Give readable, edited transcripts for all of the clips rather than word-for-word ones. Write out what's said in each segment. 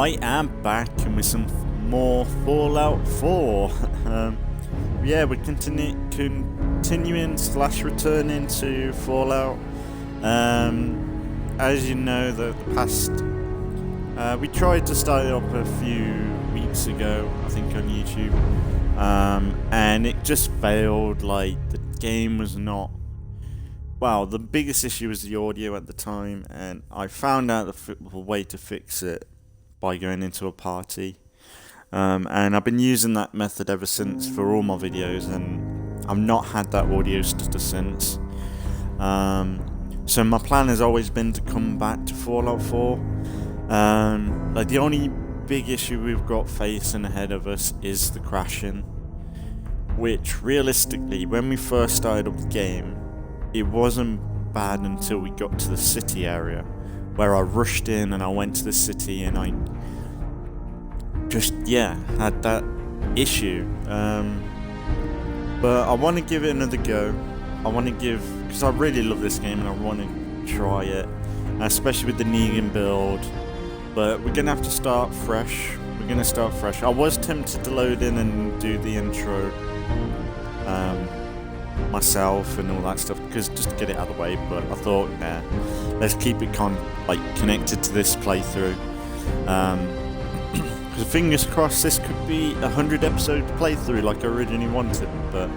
I am back and with some more Fallout 4. Yeah, we're continuing slash returning to Fallout. As you know, the past we tried to start it up a few weeks ago, I think on YouTube, and it just failed. Like, the game was not. Well, the biggest issue was the audio at the time, and I found out the way to fix it by going into a party. And I've been using that method ever since for all my videos, and I've not had that audio stutter since. So my plan has always been to come back to Fallout 4. Like, the only big issue we've got facing ahead of us is the crashing, which realistically, when we first started up the game, it wasn't bad until we got to the city area, where I rushed in and I went to the city and I just, had that issue. But I want to give it another go. Because I really love this game and I want to try it, especially with the Negan build. But we're going to have to start fresh. I was tempted to load in and do the intro myself and all that stuff, because just to get it out of the way, but I thought, nah, let's keep it connected to this playthrough. Because fingers crossed this could be a 100 episode playthrough like I originally wanted, but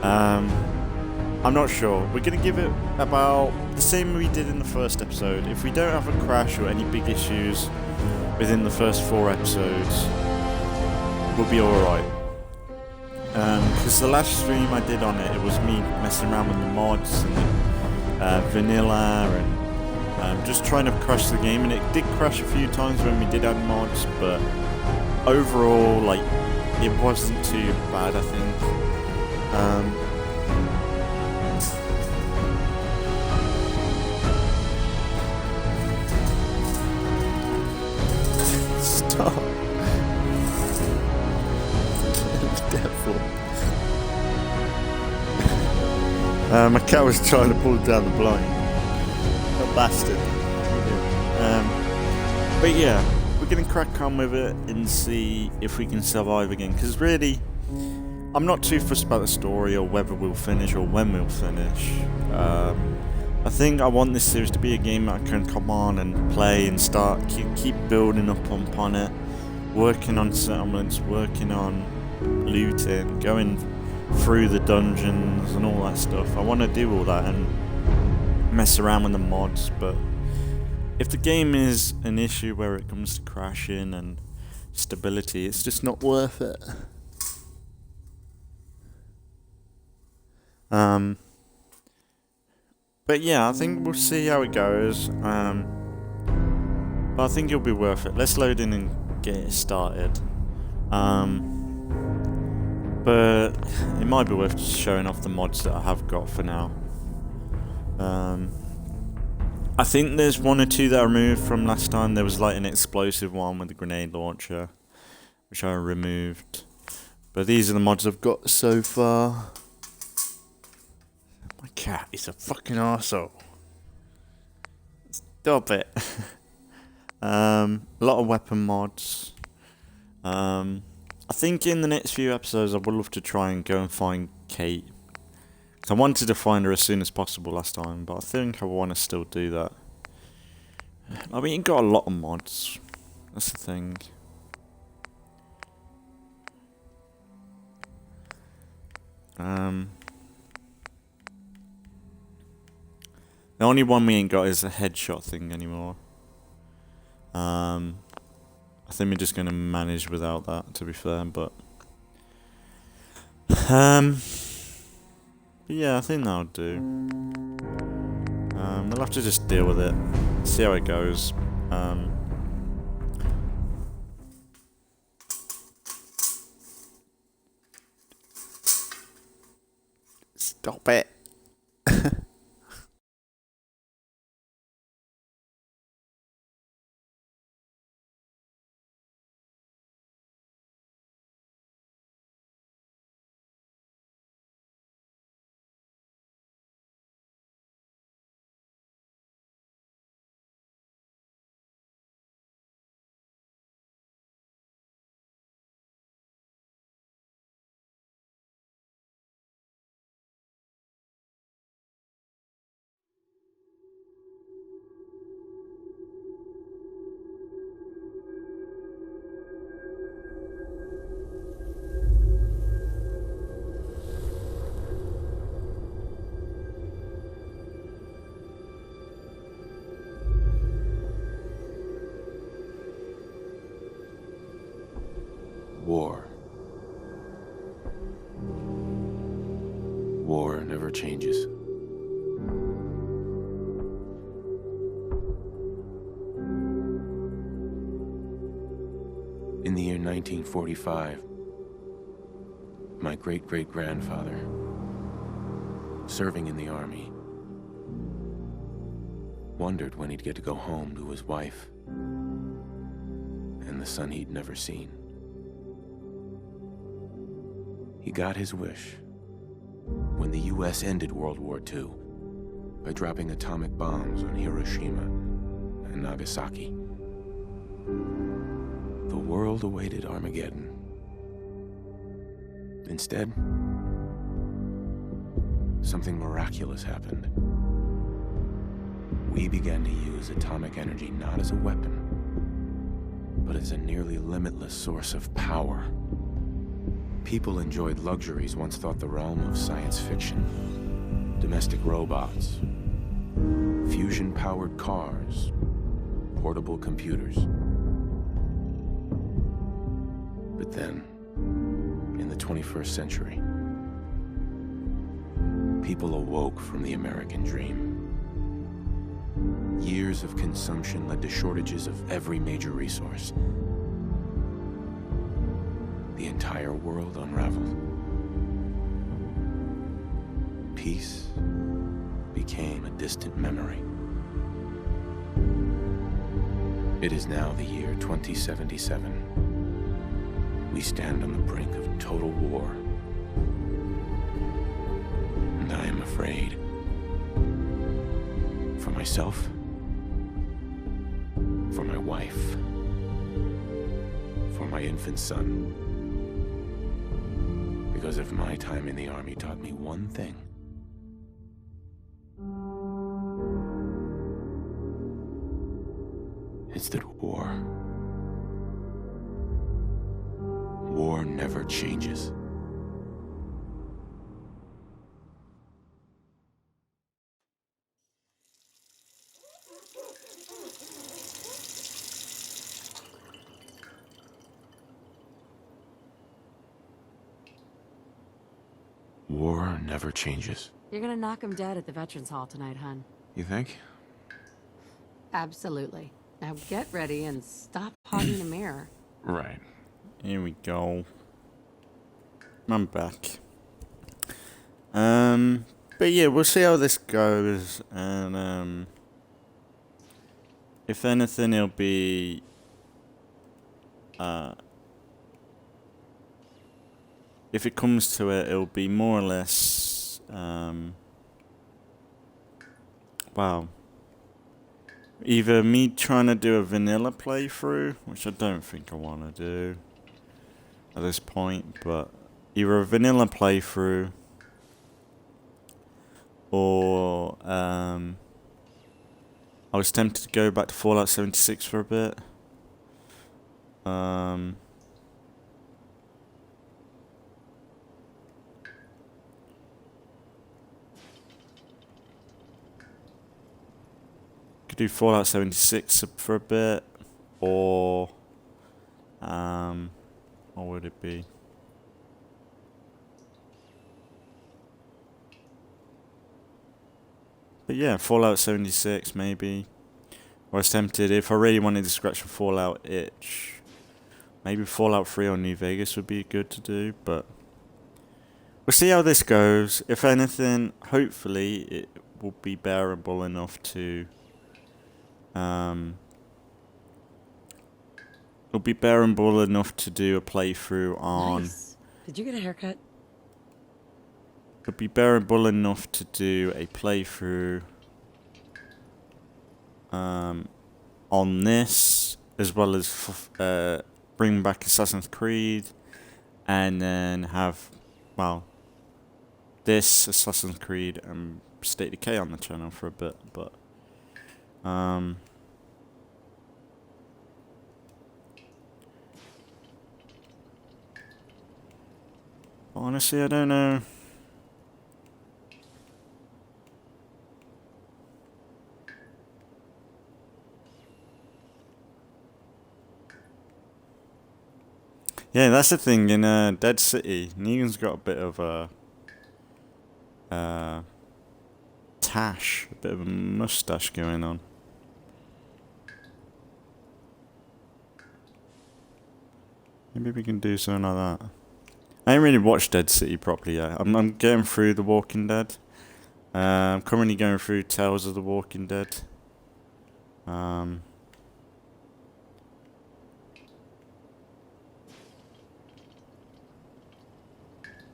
I'm not sure. We're going to give it about the same we did in the first episode. If we don't have a crash or any big issues within the first 4 episodes, we'll be alright. Because the last stream I did on it was me messing around with the mods and the vanilla and just trying to crash the game, and it did crash a few times when we did add mods, but overall, like, it wasn't too bad, I think. Stop. My cat was trying to pull down the blind. A bastard. But yeah, we're going to crack on with it and see if we can survive again. Because really, I'm not too fussed about the story or whether we'll finish or when we'll finish. I think I want this series to be a game that I can come on and play and start, keep building up upon it. Working on settlements, working on looting, going through the dungeons and all that stuff. I want to do all that and mess around with the mods, but if the game is an issue where it comes to crashing and stability, it's just not worth it. But yeah, I think we'll see how it goes. But I think it'll be worth it. Let's load in and get it started. But it might be worth just showing off the mods that I have got for now. I think there's 1 or 2 that I removed from last time. There was like an explosive one with a grenade launcher, which I removed. But these are the mods I've got so far. My cat is a fucking arsehole. Stop it. A lot of weapon mods. I think in the next few episodes I would love to try and go and find Kate. I wanted to find her as soon as possible last time, but I think I want to still do that. I mean, you got a lot of mods. That's the thing. The only one we ain't got is a headshot thing anymore. I think we're just going to manage without that, to be fair, but yeah, I think that'll do. We'll have to just deal with it, see how it goes. Stop it. War. War never changes. In the year 1945, my great-great-grandfather, serving in the army, wondered when he'd get to go home to his wife and the son he'd never seen. He got his wish when the U.S. ended World War II by dropping atomic bombs on Hiroshima and Nagasaki. The world awaited Armageddon. Instead, something miraculous happened. We began to use atomic energy not as a weapon, but as a nearly limitless source of power. People enjoyed luxuries once thought the realm of science fiction. Domestic robots, fusion-powered cars, portable computers. But then, in the 21st century, people awoke from the American dream. Years of consumption led to shortages of every major resource. The entire world unraveled. Peace became a distant memory. It is now the year 2077. We stand on the brink of total war. And I am afraid. For myself, for my wife, for my infant son. Because if my time in the army taught me one thing, it's that war never changes. War never changes. You're gonna knock him dead at the Veterans Hall tonight, hun. You think? Absolutely. Now get ready and stop hogging the mirror. Right. Here we go. I'm back. But yeah, we'll see how this goes, and if anything, it'll be if it comes to it, it'll be more or less well, either me trying to do a vanilla playthrough, which I don't think I want to do at this point, but either a vanilla playthrough or I was tempted to go back to Fallout 76 for a bit. Could do Fallout 76 for a bit, or what would it be? But yeah, Fallout 76 maybe. I was tempted, if I really wanted to scratch the Fallout itch, maybe Fallout 3 or New Vegas would be good to do, but we'll see how this goes. If anything, hopefully it will be bearable enough to it'll be bearable enough to do a playthrough on. Nice. Did you get a haircut? It'll be bearable enough to do a playthrough on this, as well as bring back Assassin's Creed, and then have, well, this Assassin's Creed and State of Decay on the channel for a bit, but honestly, I don't know. Yeah, that's the thing in Dead City. Negan's got a bit of a tash, a bit of a mustache going on. Maybe we can do something like that. I ain't really watched Dead City properly yet. I'm getting through The Walking Dead. I'm currently going through Tales of the Walking Dead.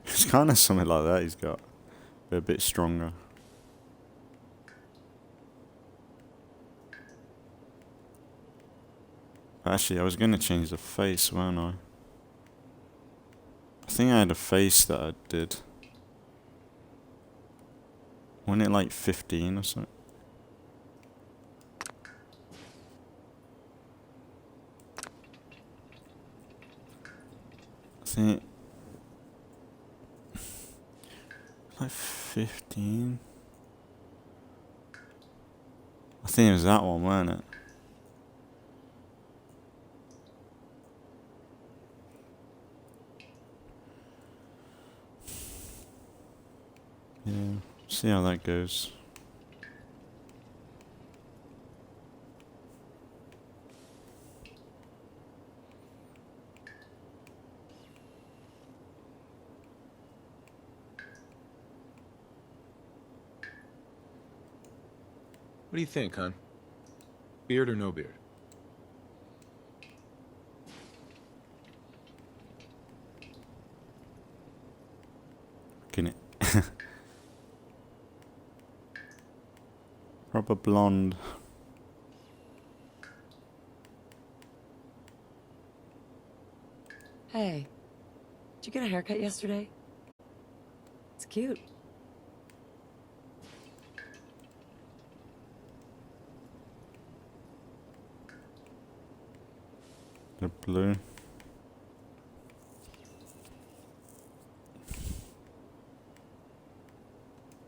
It's kind of something like that he's got. But a bit stronger. Actually, I was going to change the face, weren't I? I think I had a face that I did. Wasn't it like 15 or something? I think... like 15? I think it was that one, wasn't it? Yeah, see how that goes. What do you think, hon? Beard or no beard? Can it? Proper blonde. Hey, did you get a haircut yesterday? It's cute. The blue.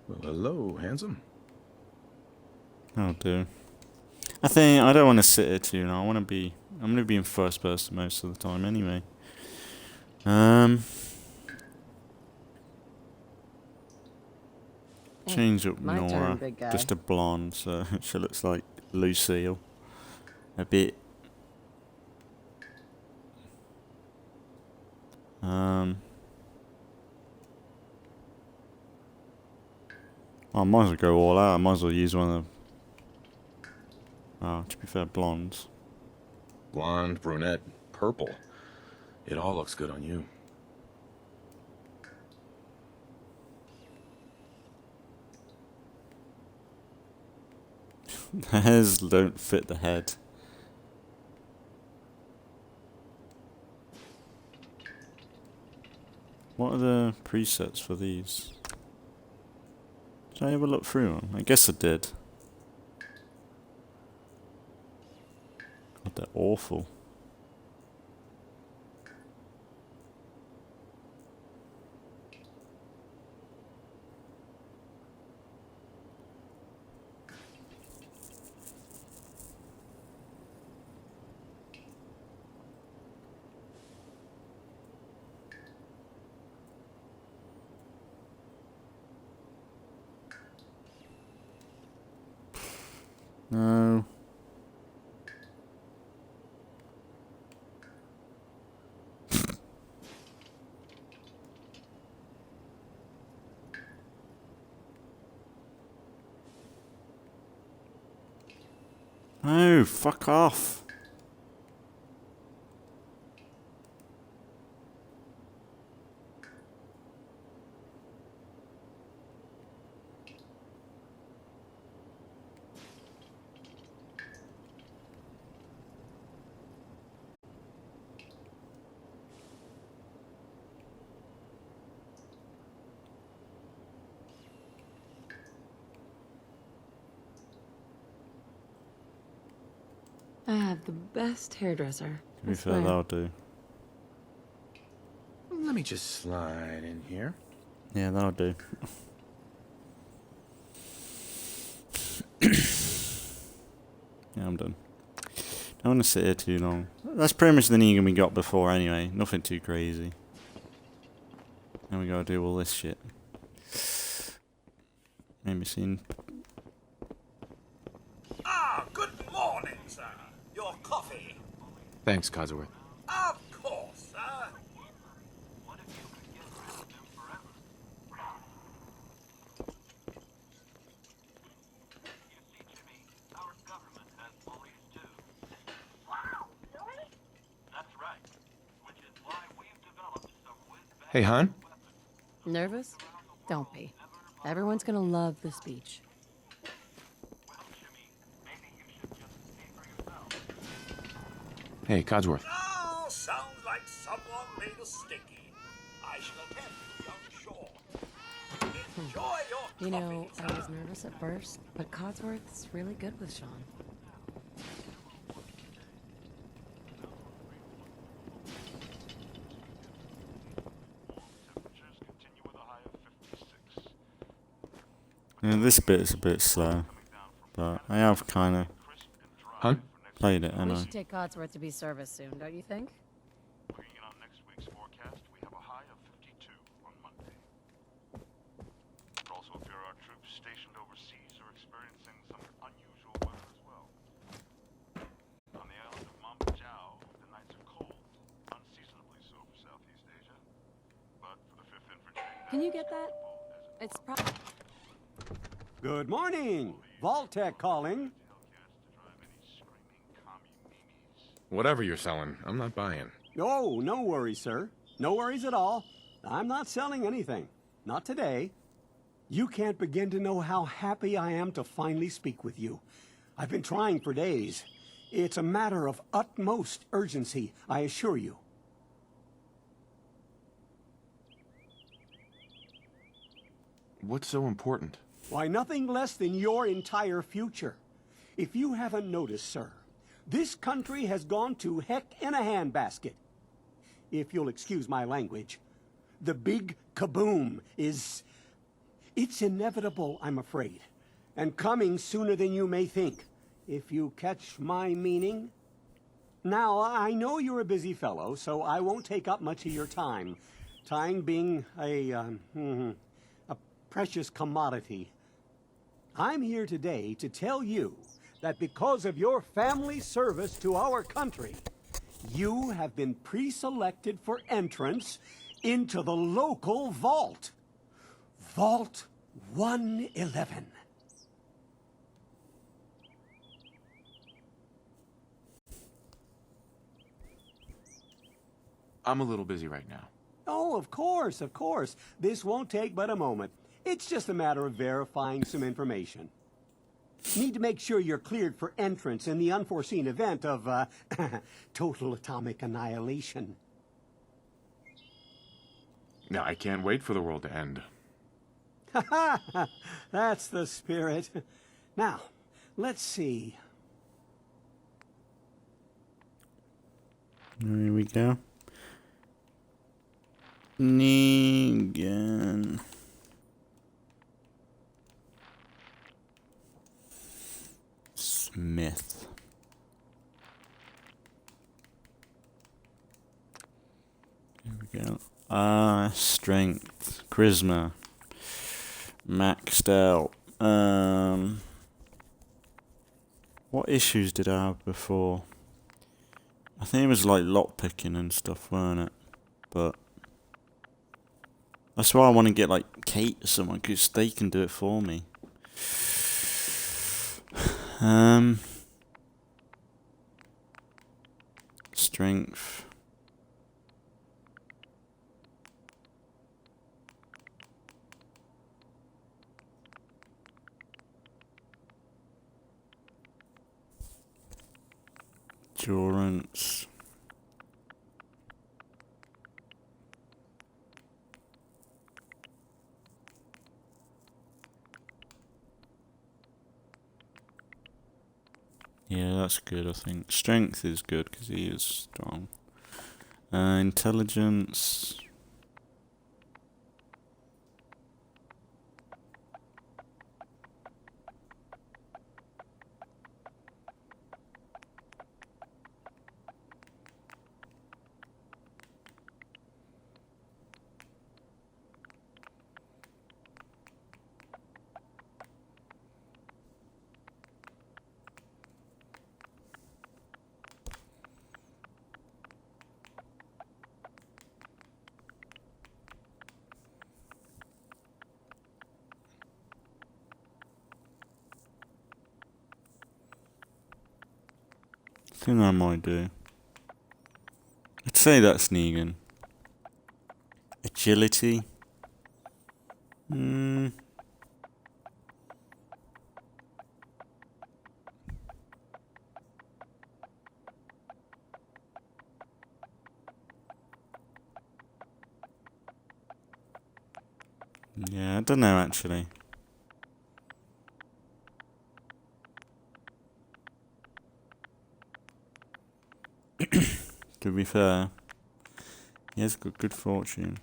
Well, hello, handsome. That'll do. I think I don't want to sit here too long. I'm gonna be in first person most of the time anyway. Change up my turn, Nora big guy. just a blonde, so she looks like Lucille a bit. I might as well go all out. I might as well use one of the... Oh, to be fair, blondes. Blonde, brunette, purple. It all looks good on you. The hairs don't fit the head. What are the presets for these? Did I ever look through them? I guess I did. God, they're awful. No. No, fuck off. I have the best hairdresser. To be I fair, swear. that'll do. Let me just slide in here. Yeah, that'll do. Yeah, I'm done. don't want to sit here too long. That's pretty much the Negan we got before anyway. Nothing too crazy. Now we gotta do all this shit. Maybe seen. Ah, good morning, sir. Your coffee. Thanks, Codsworth. Of course, sir. Hey, hon? Nervous? Don't be. Everyone's gonna love the speech. Hey, Codsworth. Oh, sounds like someone made a sticky. I shall attend to young Shaw. Enjoy your coffee, You know, sir. I was nervous at first, but Codsworth's really good with Sean. Yeah, this bit's a bit slow, but I have kind of Huh? played it, We and I. should take Codsworth to be serviced soon, don't you think? Looking on next week's forecast, we have a high of 52 on Monday. It also appear our troops stationed overseas are experiencing some unusual weather as well. On the island of Mambajaw, the nights are cold, unseasonably so for Southeast Asia. But for the 5th Infantry, Can you get that? It's probably... Good morning. Vault-Tec calling. Whatever you're selling, I'm not buying. Oh, no worries, sir. No worries at all. I'm not selling anything. Not today. You can't begin to know how happy I am to finally speak with you. I've been trying for days. It's a matter of utmost urgency, I assure you. What's so important? Why, nothing less than your entire future. If you haven't noticed, sir, this country has gone to heck in a handbasket. If you'll excuse my language, the big kaboom is... It's inevitable, I'm afraid, and coming sooner than you may think, if you catch my meaning. Now, I know you're a busy fellow, so I won't take up much of your time. Time being a precious commodity. I'm here today to tell you that because of your family service to our country, you have been pre-selected for entrance into the local vault. Vault 111. I'm a little busy right now. Oh, of course, of course. This won't take but a moment. It's just a matter of verifying some information. Need to make sure you're cleared for entrance in the unforeseen event of, total atomic annihilation. Now, I can't wait for the world to end. Ha ha! That's the spirit. Now, let's see. Here we go. Negan. Smith. Here we go. Strength. Charisma. Maxed out. What issues did I have before? I think it was like lockpicking and stuff, weren't it? But that's why I want to get like Kate or someone, because they can do it for me. Strength. Endurance. Yeah, that's good, I think. Strength is good because he is strong. Intelligence. think I might do. I'd say that's Negan. Agility. Yeah, I don't know actually. To be fair, he has got good fortune.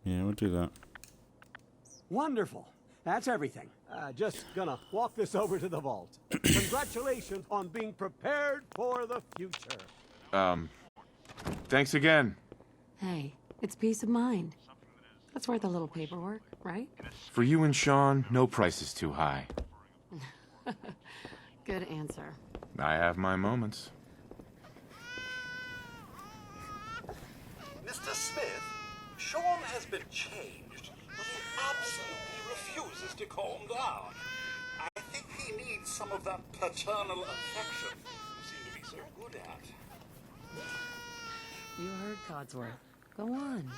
Yeah, we'll do that. Wonderful. That's everything. Just gonna walk this over to the vault. Congratulations on being prepared for the future. Thanks again. Hey, it's peace of mind. That's worth a little paperwork, right? For you and Sean, no price is too high. Good answer. I have my moments. Mr. Smith, Sean has been changed, but he absolutely refuses to calm down. I think he needs some of that paternal affection you seem to be so good at. You heard Codsworth. Go on.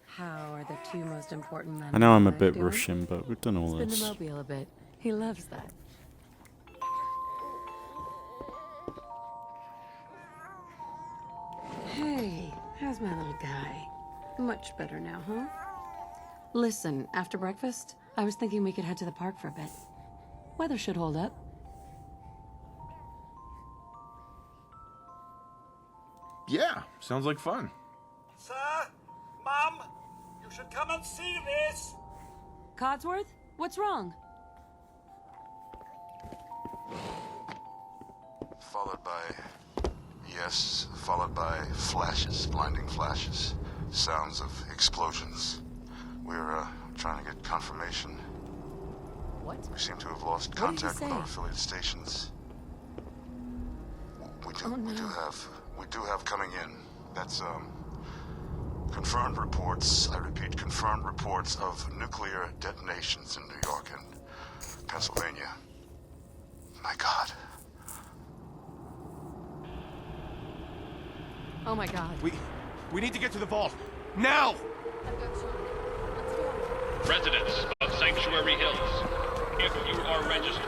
How are the two most important men? I know I'm a alive bit doing? Russian, but we've done all Spin the this. mobile a bit. He loves that. Hey, how's my little guy? Much better now, huh? Listen, after breakfast, I was thinking we could head to the park for a bit. Weather should hold up. Yeah, sounds like fun. Sir, Mum, you should come and see this. Codsworth, what's wrong? Followed by... Yes, followed by flashes, blinding flashes. Sounds of explosions. We're, trying to get confirmation. What? We seem to have lost What did he contact with say? our affiliate stations. We do, Oh, no. we do have coming in. That's, confirmed reports, I repeat, confirmed reports of nuclear detonations in New York and Pennsylvania. My God. Oh my god. We need to get to the vault. Now! Residents of Sanctuary Hills, if you are registered,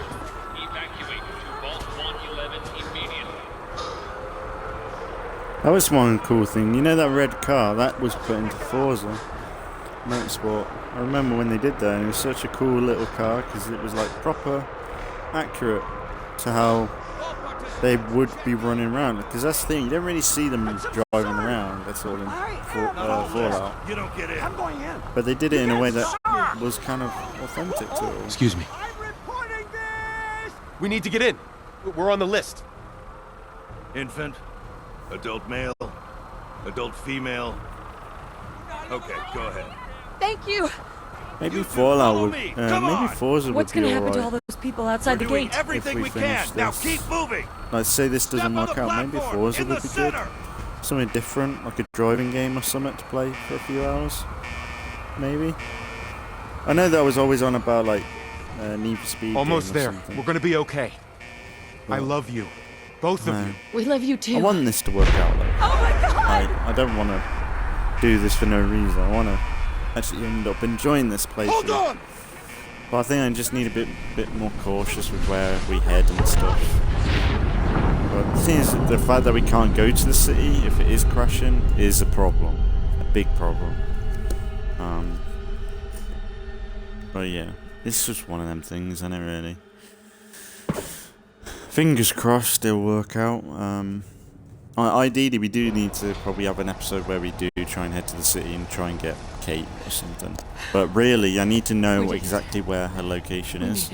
evacuate to Vault 111 immediately. That was one cool thing. You know that red car? That was put into Forza Motorsport. I remember when they did that, and it was such a cool little car because it was like proper accurate to how they would be running around. Because that's the thing, you don't really see them driving around. That's all in Fallout. You don't get in. I'm going in. But they did it in a way that was kind of authentic to it all. Excuse me. I'm reporting this! We need to get in. We're on the list. Infant, adult male, adult female. Okay, go ahead. Thank you! Maybe You Fallout follow would. me. Come Maybe on. Forza would What's be gonna happen to all alright. those people outside the Doing gate? everything we we can. finish Now this. keep moving. Like, say this doesn't Step on work the out, maybe platform, Forza in would the be center. good. Something different, like a driving game or something to play for a few hours. Maybe. I know that I was always on about like Need for Speed. Almost game or there. something. We're gonna be okay. I love you. Both of you. Man, We love you too. I want this to work out. Like, Oh my god! I don't want to do this for no reason. I want to actually end up enjoying this playthrough. Hold on. But I think I just need a bit more cautious with where we head and stuff. But the thing is, the fact that we can't go to the city if it is crashing is a problem, a big problem. But yeah, it's just one of them things, isn't it? Really. Fingers crossed it'll work out. Ideally, we do need to probably have an episode where we do try and head to the city and try and get Kate or something. But really, I need to know exactly where her location is.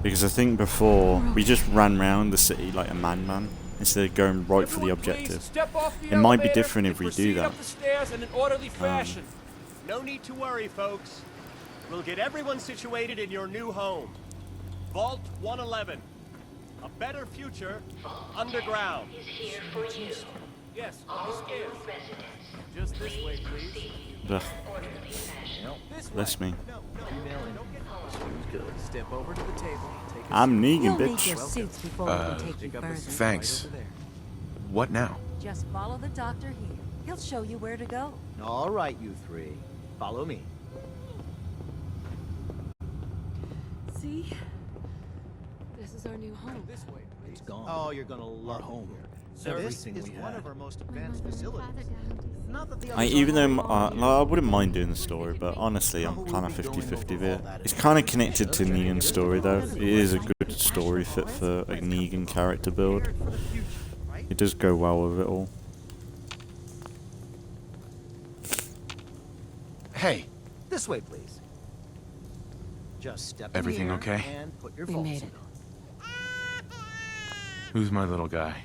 Because I think before, we just ran round the city like a madman. instead of going right for the objective. It might be different if we do that. No need to worry, folks. We'll get everyone situated in your new home. Vault 111. A better future underground. Is here for you. Yes, All the stairs. new residents. Just this way, please. Ugh, Orderly fashion. bless me. Step over to the table. I'm Negan, You'll need bitch. your suits before we can take you further. Thanks. What now? Just follow the doctor here. He'll show you where to go. All right, you three. Follow me. See? This is our new home. This way, please. It's gone. Oh, you're gonna love home. This is one of our most advanced facilities. Not that the others Even though aren't like, I wouldn't mind doing the story, but honestly, I'm kind of 50-50 there. It's kind of connected to Negan's story, though. It is a good story fit for a Negan character build. It does go well with it all. Hey, This way, please. Just step in Everything here okay? and put your We vault made suit it. on. who's my little guy?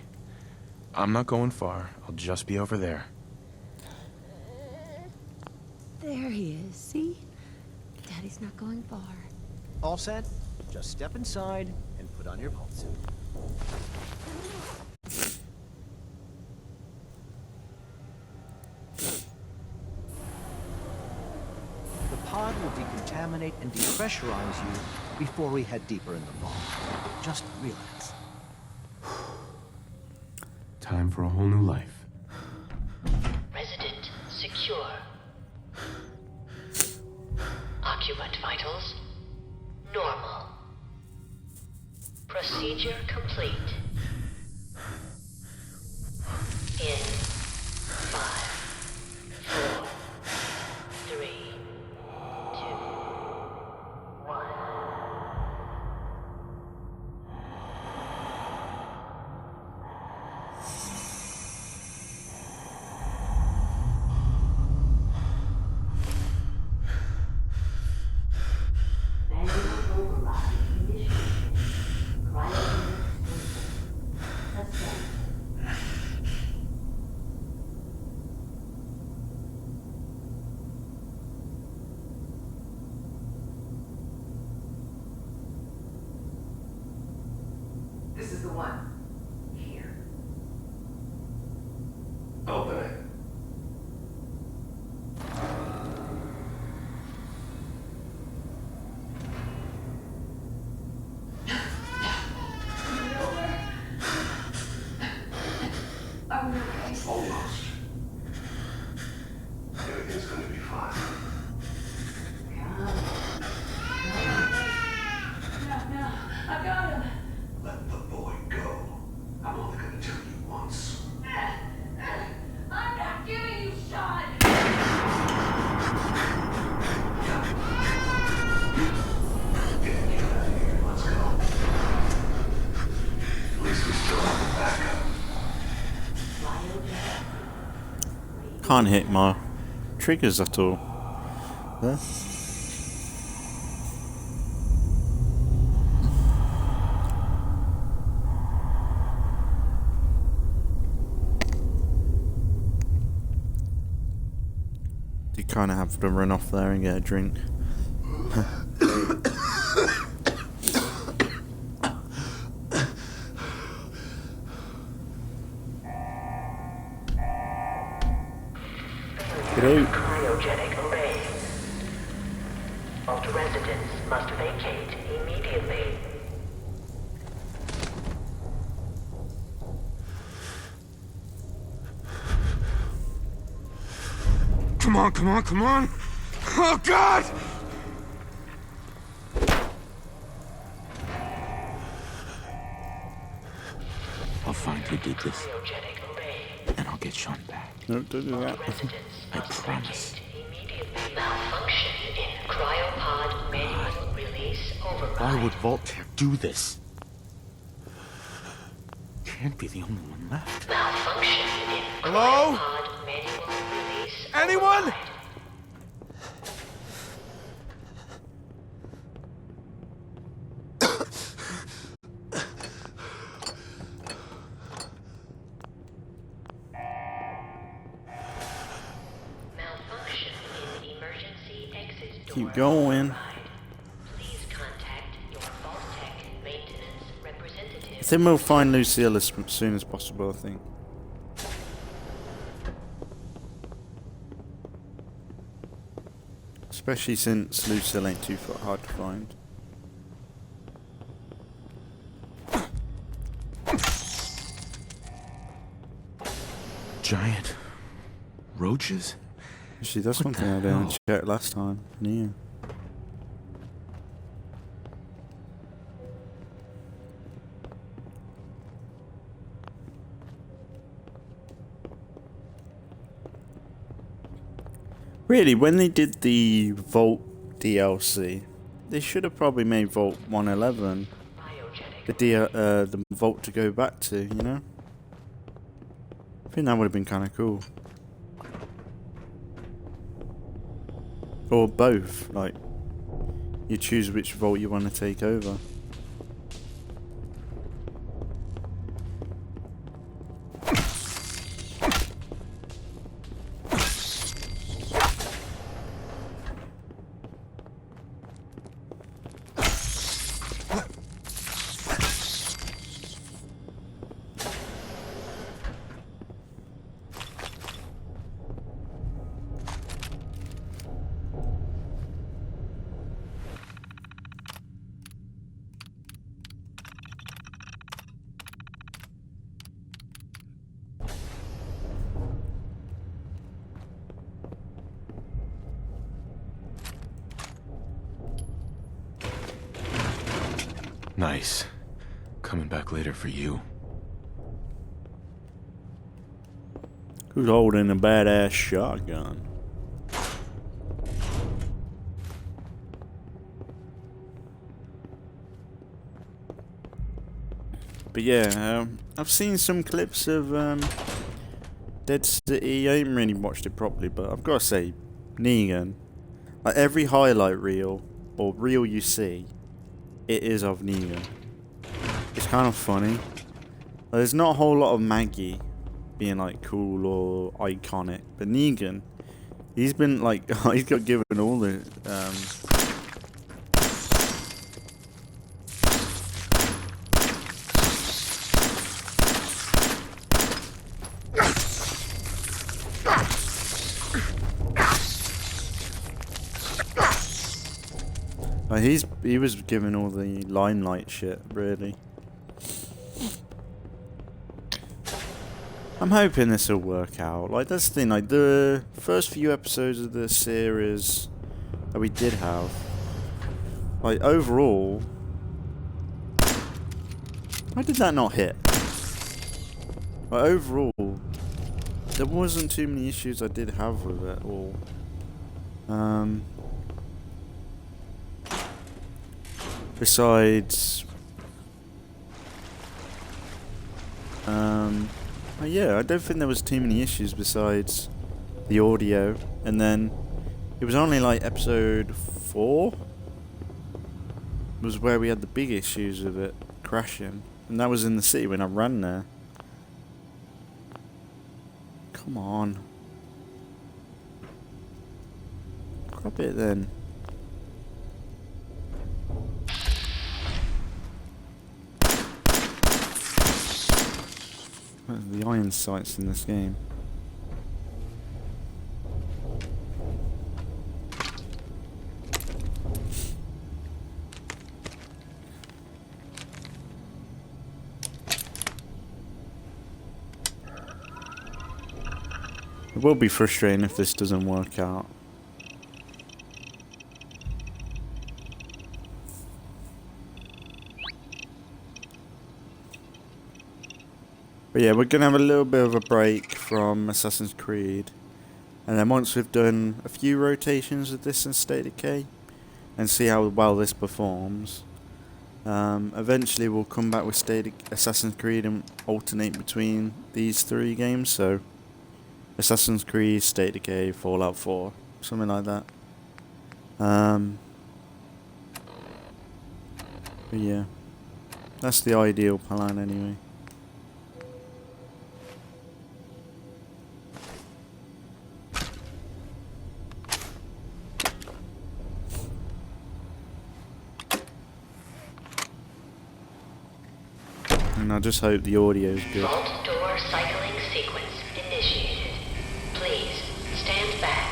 I'm not going far. I'll just be over there. There he is, see? Daddy's not going far. All set? Just step inside and put on your vault suit. The pod will decontaminate and depressurize you before we head deeper in the vault. Just relax. Time for a whole new life. Resident secure. Occupant vitals normal. Procedure complete. In 5, 4, 3, 2, 1. This is the one. Here. Open it. Are we okay? Almost. Everything's gonna be fine. No, I got him. Let the boy go. I'm only gonna tell you once. I'm not giving you shot. Get out of here. Let's go. At least we still have the backup. Can't hit my triggers at all. There. You kind of have to run off there and get a drink. Get out. Cryogenic array. Vault residents must vacate immediately. Come on, come on, come on! Oh, God! I'll find who did this, Cryogenic array. and I'll get Sean back. No, don't do that. Residents I must promise. vacate immediately. Malfunction in cryopod manual release override. Why would Voltaire do this? Can't be the only one left. Malfunction in Hello? cryopod manual release Anyone? override. Keep going. Please contact your Vault-Tec maintenance representative. I think we'll find Lucille as soon as possible, I think. Especially since Lucille ain't too hard to find. Giant roaches? Actually, that's What one the thing I didn't hell? check last time. Yeah. Really, when they did the Vault DLC, they should have probably made Vault 111 the Vault to go back to, you know? I think that would have been kind of cool. Or both, like, you choose which Vault you want to take over. Nice. Coming back later for you. Who's holding a badass shotgun? But yeah, I've seen some clips of Dead City. I haven't really watched it properly, but I've got to say, Negan, like every highlight reel or reel you see, it is of Negan. It's kind of funny. There's not a whole lot of Maggie being like cool or iconic, but Negan, he's been like, he's got given all the he was given all the limelight shit, really. I'm hoping this will work out. Like, that's the thing, like, the first few episodes of the series that we did have, like, overall, why did that not hit? Like, overall, there wasn't too many issues I did have with it all. Besides, yeah, I don't think there was too many issues besides the audio, and then it was only like episode 4 was where we had the big issues with it crashing, and that was in the city when I ran there. Come on, grab it then. The iron sights in this game. It will be frustrating if this doesn't work out. But yeah, we're going to have a little bit of a break from Assassin's Creed. And then once we've done a few rotations of this in State of Decay, and see how well this performs, eventually we'll come back with Assassin's Creed and alternate between these 3 games. So, Assassin's Creed, State of Decay, Fallout 4, something like that. But yeah, that's the ideal plan anyway. And I just hope the audio's good. Vault door cycling sequence initiated. Please stand back.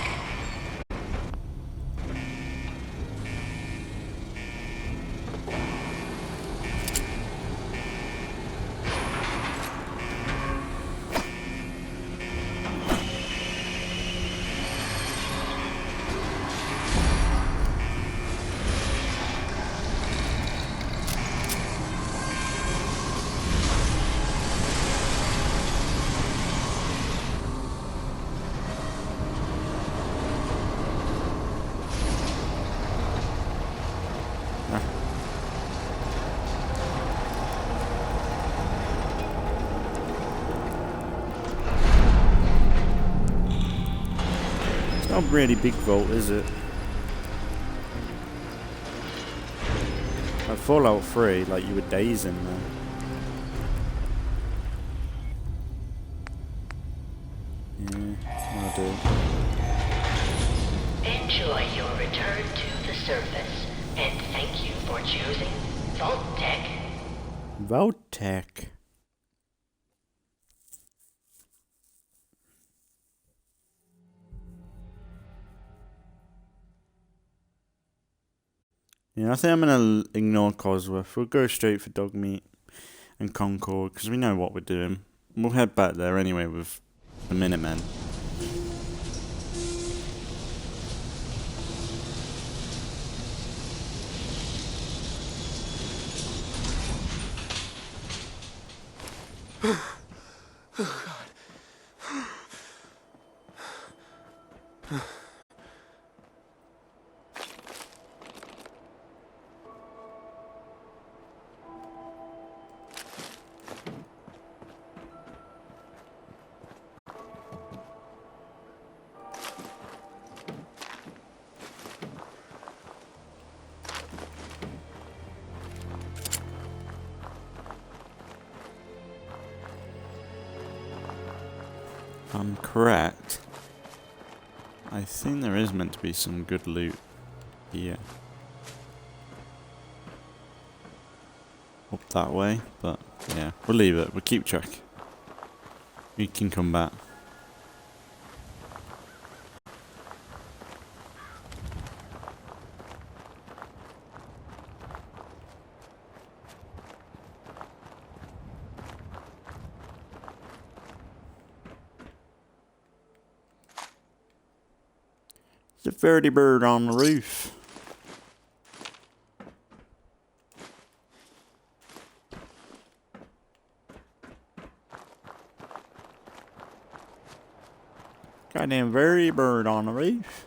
Not really big vault, is it? Like Fallout 3, like you were days in there. Yeah, I do. Enjoy your return to the surface, and thank you for choosing Vault-Tec. Vault-Tec. Yeah, I think I'm gonna ignore Cosworth. We'll go straight for Dogmeat and Concord, because we know what we're doing. We'll head back there anyway with the Minutemen. I'm correct. I think there is meant to be some good loot here. Up that way, but yeah, we'll leave it. We'll keep track. We can come back. There's a Verdi bird on the roof. Goddamn Verdi bird on the roof.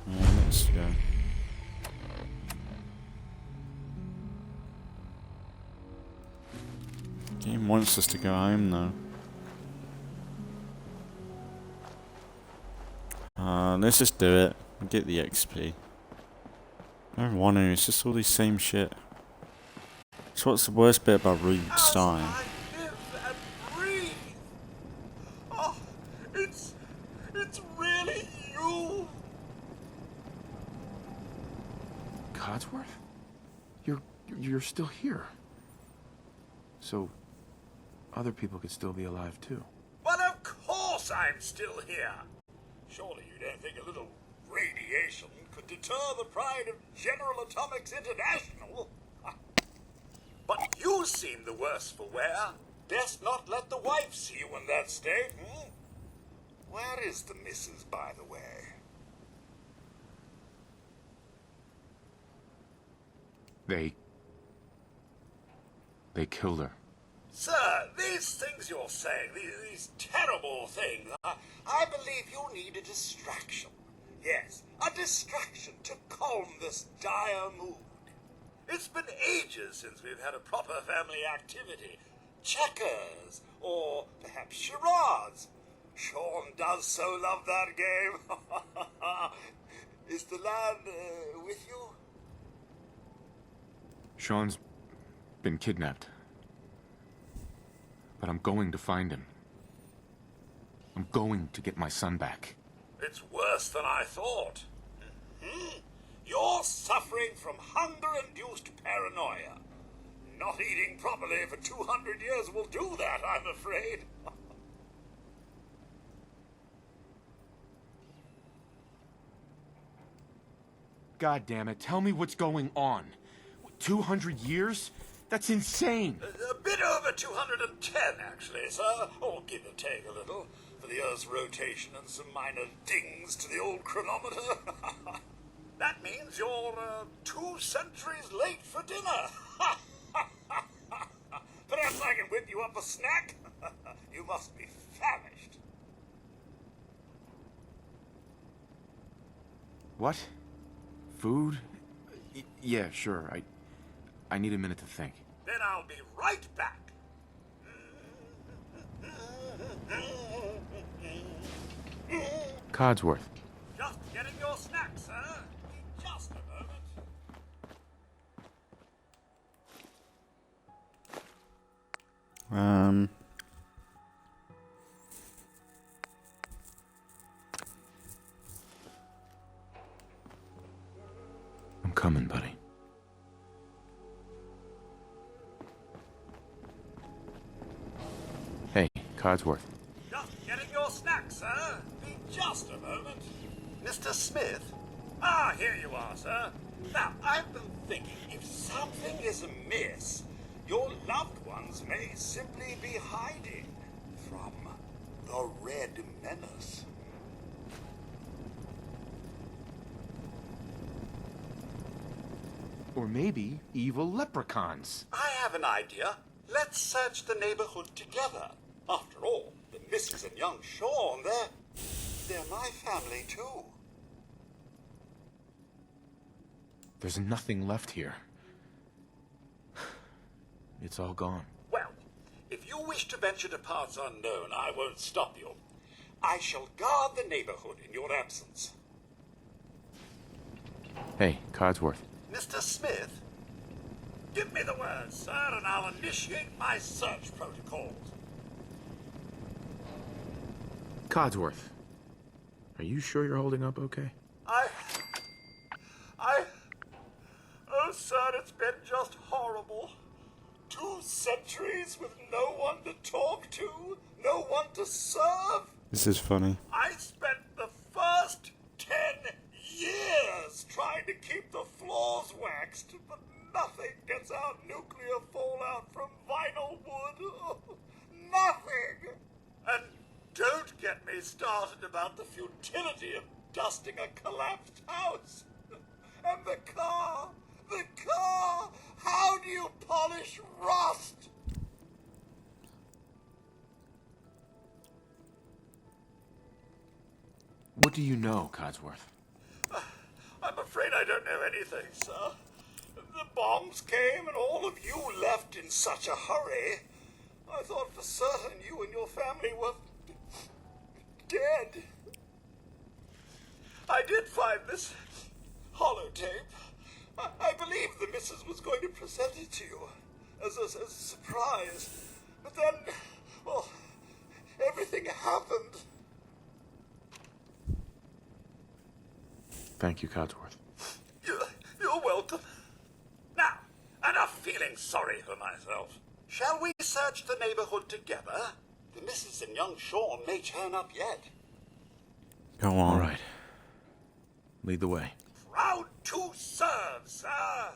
Let's go. Game wants us to go home though. Let's just do it. Get the XP. I don't want to, it's just all these same shit. So what's the worst bit about Route Stein? Oh, it's really you. Codsworth? You're still here. So other people could still be alive too. Well, of course I'm still here. Surely you don't think a little radiation could deter the pride of General Atomics International? But you seem the worse for wear. Best not let the wife see you in that state, hmm? Where is the missus, by the way? They killed her. Sir, these things you're saying, these terrible things, I believe you need a distraction. Yes, a distraction to calm this dire mood. It's been ages since we've had a proper family activity. Checkers, or perhaps charades. Sean does so love that game. Is the lad with you? Sean's been kidnapped. But I'm going to find him. I'm going to get my son back. It's worse than I thought. You're suffering from hunger-induced paranoia. Not eating properly for 200 years will do that, I'm afraid. God damn it, tell me what's going on. 200 years? That's insane! A bit over 210, actually, sir. Or give or take a little, for the Earth's rotation and some minor dings to the old chronometer. That means you're 2 centuries late for dinner. Perhaps I can whip you up a snack? You must be famished. What? Food? Yeah, sure. I need a minute to think. Then I'll be right back. Codsworth. Just getting your snack, sir. Just a moment. I'm coming, buddy. Hey, Codsworth. Just getting your snack, sir. Be just a moment. Mr. Smith? Ah, here you are, sir. Now, I've been thinking, if something is amiss, your loved ones may simply be hiding from the Red Menace. Or maybe evil leprechauns. I have an idea. Let's search the neighborhood together. After all, the Mrs. and young Sean, they're my family, too. There's nothing left here. It's all gone. Well, if you wish to venture to parts unknown, I won't stop you. I shall guard the neighborhood in your absence. Hey, Codsworth. Mr. Smith, give me the word, sir, and I'll initiate my search protocols. Codsworth. Are you sure you're holding up okay? Oh, sir, it's been just horrible. 2 centuries with no one to talk to, no one to serve. This is funny. I spent the first 10 years trying to keep the floors waxed, but nothing gets out nuclear fallout from vinyl wood. Oh, nothing. And don't get me started about the futility of dusting a collapsed house. And the car. How do you polish rust? What do you know, Codsworth? I'm afraid I don't know anything, sir. The bombs came and all of you left in such a hurry. I thought for certain you and your family were dead. I did find this holotape. I believe the missus was going to present it to you as a surprise. But then, well, everything happened. Thank you, Codsworth. You're welcome. Now, enough feeling sorry for myself. Shall we search the neighborhood together? The missus and young Sean may turn up yet. Go on. All right. Lead the way. Proud to serve, sir.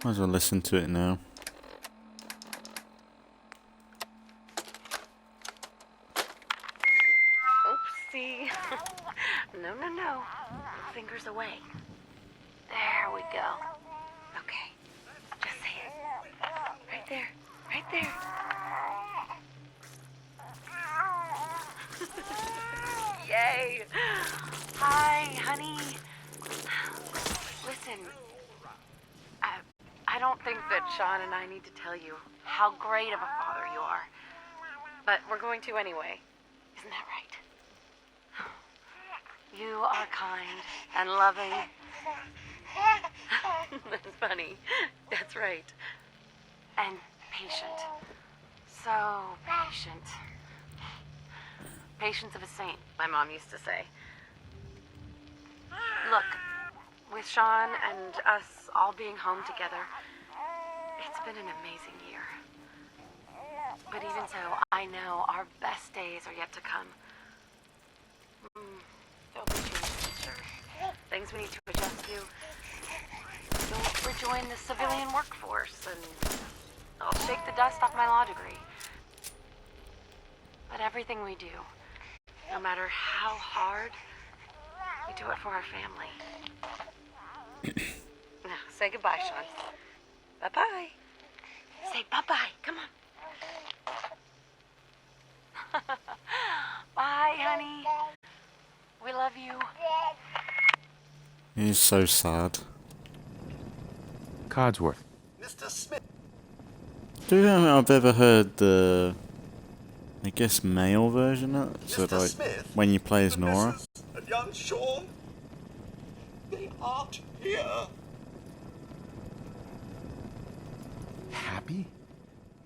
Might as well listen to it now. Oopsie. No. Fingers away. There we go. Okay. Just say it. Right there. Yay. Hi, honey. Listen, don't think that Sean and I need to tell you how great of a father you are. But we're going to anyway. Isn't that right? You are kind and loving. That's funny. That's right. And patient. So patient. Patience of a saint, my mom used to say. Look, with Sean and us all being home together, it's been an amazing year. But even so, I know our best days are yet to come. There'll be changes, sure. Things we need to adjust to. You'll rejoin the civilian workforce, and I'll shake the dust off my law degree. But everything we do, no matter how hard, we do it for our family. Now, say goodbye, Sean. Bye-bye. Say bye-bye. Come on. Bye, honey. We love you. He's so sad. Codsworth. Mr. Smith. Do you know I've ever heard the, I guess, male version of it? So, Mr. like, Smith, when you play as the Nora? missus and young Sean, they aren't here. Happy?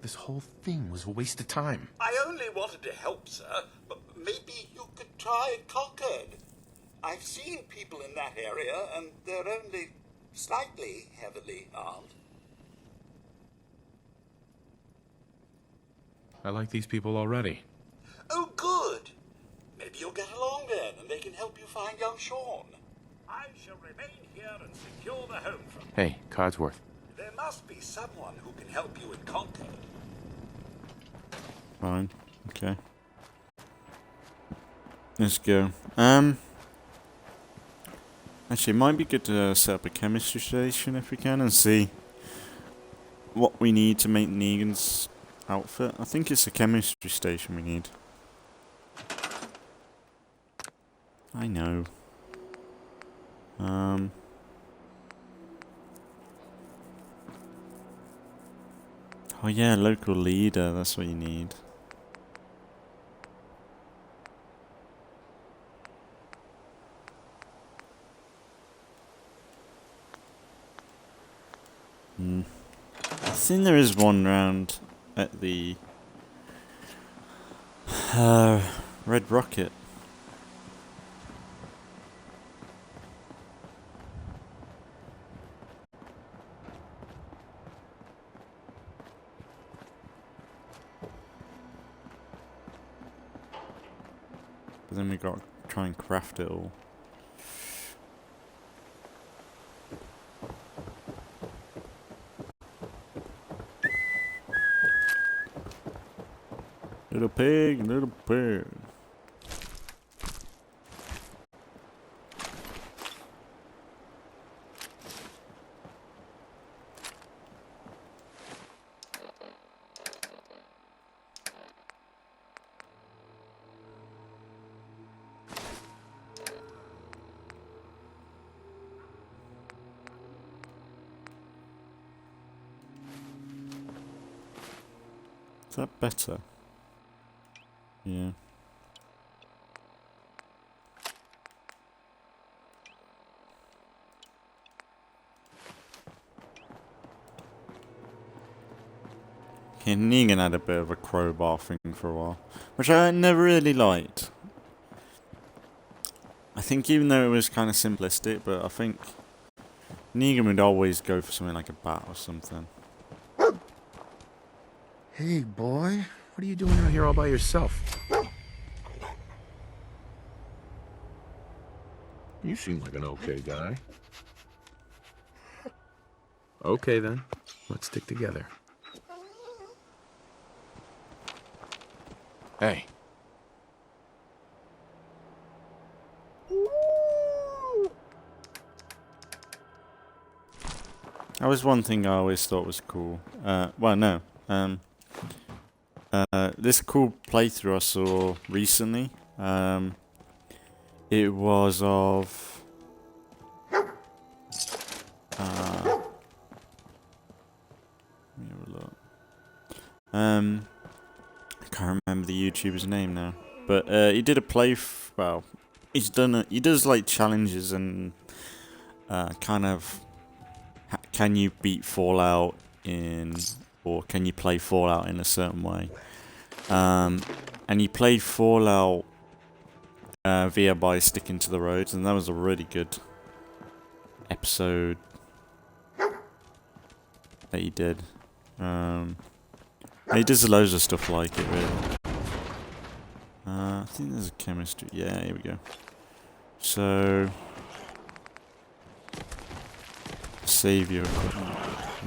This whole thing was a waste of time. I only wanted to help, sir, but maybe you could try Concord. I've seen people in that area, and they're only slightly heavily armed. I like these people already. Oh, good. Maybe you'll get along then, and they can help you find young Sean. I shall remain here and secure the home from. Hey, Codsworth. There must be someone who can help you in Concord. Fine. Okay. Let's go. Actually, it might be good to set up a chemistry station if we can and see what we need to make Negan's outfit. I think it's a chemistry station we need. I know. Oh yeah, local leader, that's what you need. I think there is one round at the Red Rocket. But then we got to try and craft it all. Little pig, little pig. Is that better? Yeah. Yeah, Negan had a bit of a crowbar thing for a while, which I never really liked. I think even though it was kind of simplistic, but I think Negan would always go for something like a bat or something. Hey, boy. What are you doing out here all by yourself? You seem like an okay guy. Okay, then. Let's stick together. Hey. That was one thing I always thought was cool. Well, no. This cool playthrough I saw recently. It was of I can't remember the YouTuber's name now, but he did a well, he does like challenges and kind of can you beat Fallout or can you play Fallout in a certain way, and he played Fallout via by sticking to the roads, and that was a really good episode that he did. He does loads of stuff like it, really. I think there's a chemistry. Yeah, here we go. So, save your equipment.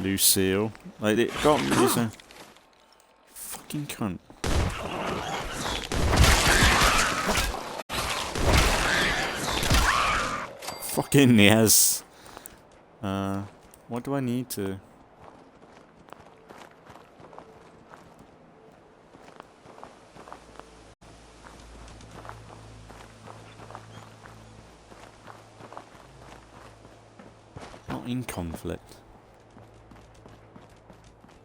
Lucille. Like, it got me so. Fucking cunt. Fucking yes. What do I need to? Not in conflict.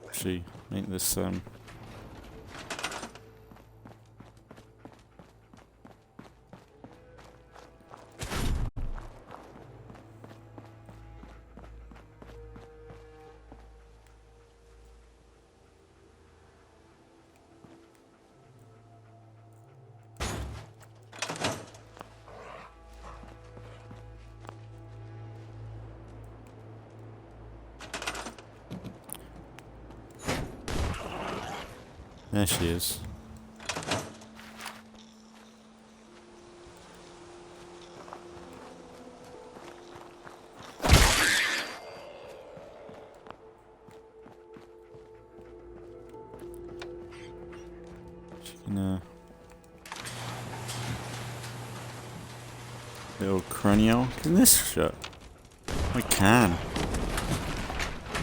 Actually, make this there she is. Little cranial. Can this shut? I can.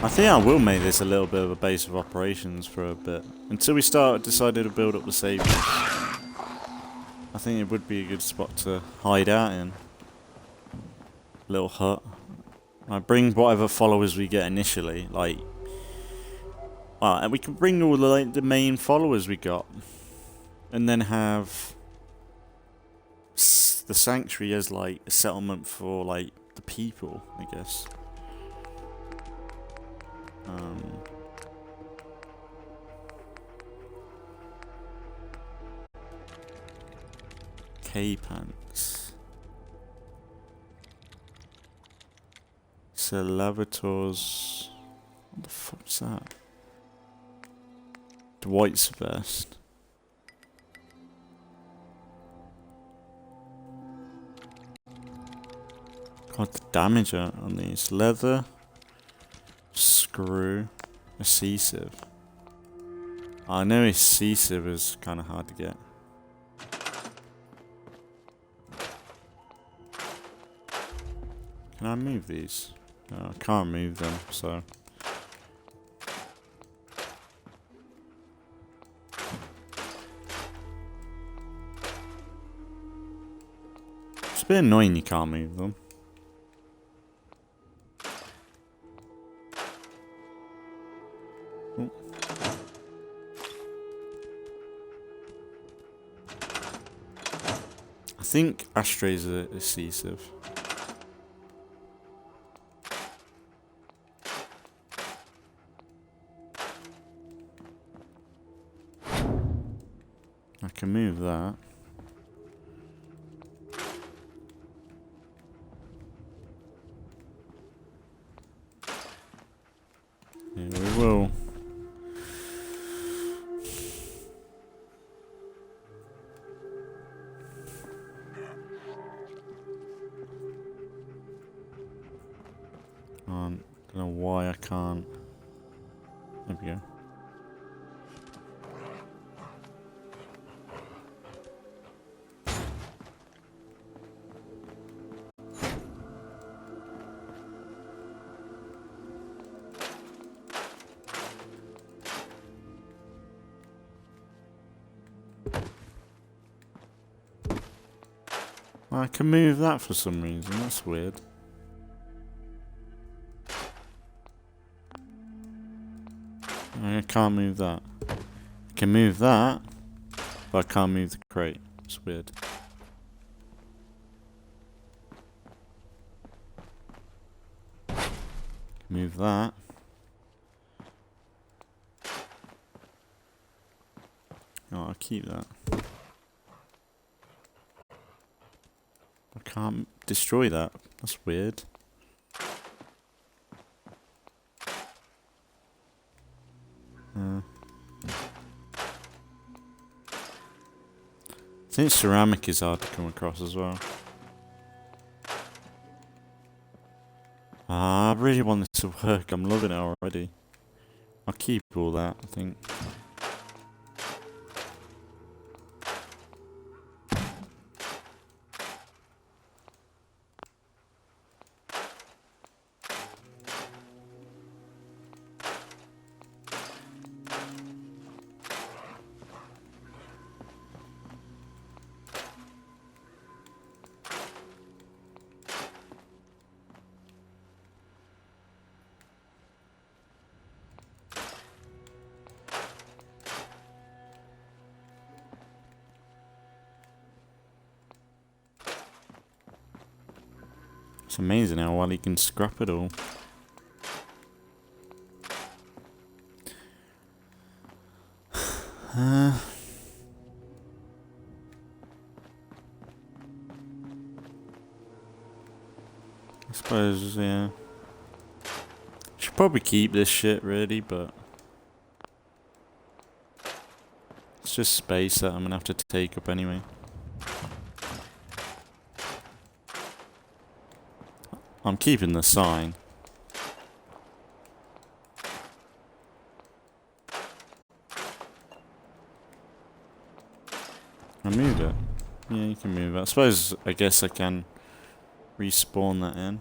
I think I will make this a little bit of a base of operations for a bit. Until we decided to build up the saviors. I think it would be a good spot to hide out in. Little hut. I bring whatever followers we get initially, like... and we can bring all the main followers we got. And then have... the sanctuary as like a settlement for like the people, I guess. K-pants. Salavators. What the fuck's that? Dwight's vest. God, the damage on these. Leather. Screw. Adhesive. I know adhesive is kind of hard to get. Can I move these? No, I can't move them, so... It's a bit annoying you can't move them. Oh. I think ashtrays are adhesive. I can move that. Here we will. Don't know why I can't. There we go. I can move that for some reason, that's weird. I can't move that. can move that, but I can't move the crate. It's weird. Move that. Oh, I'll keep that. I can't destroy that. That's weird. I think ceramic is hard to come across as well. I really want this to work. I'm loving it already. I'll keep all that, I think. It's amazing how well he can scrap it all. I suppose, yeah. Should probably keep this shit, really, but it's just space that I'm gonna have to take up anyway. I'm keeping the sign. I moved it. Yeah, you can move it. I guess I can respawn that in.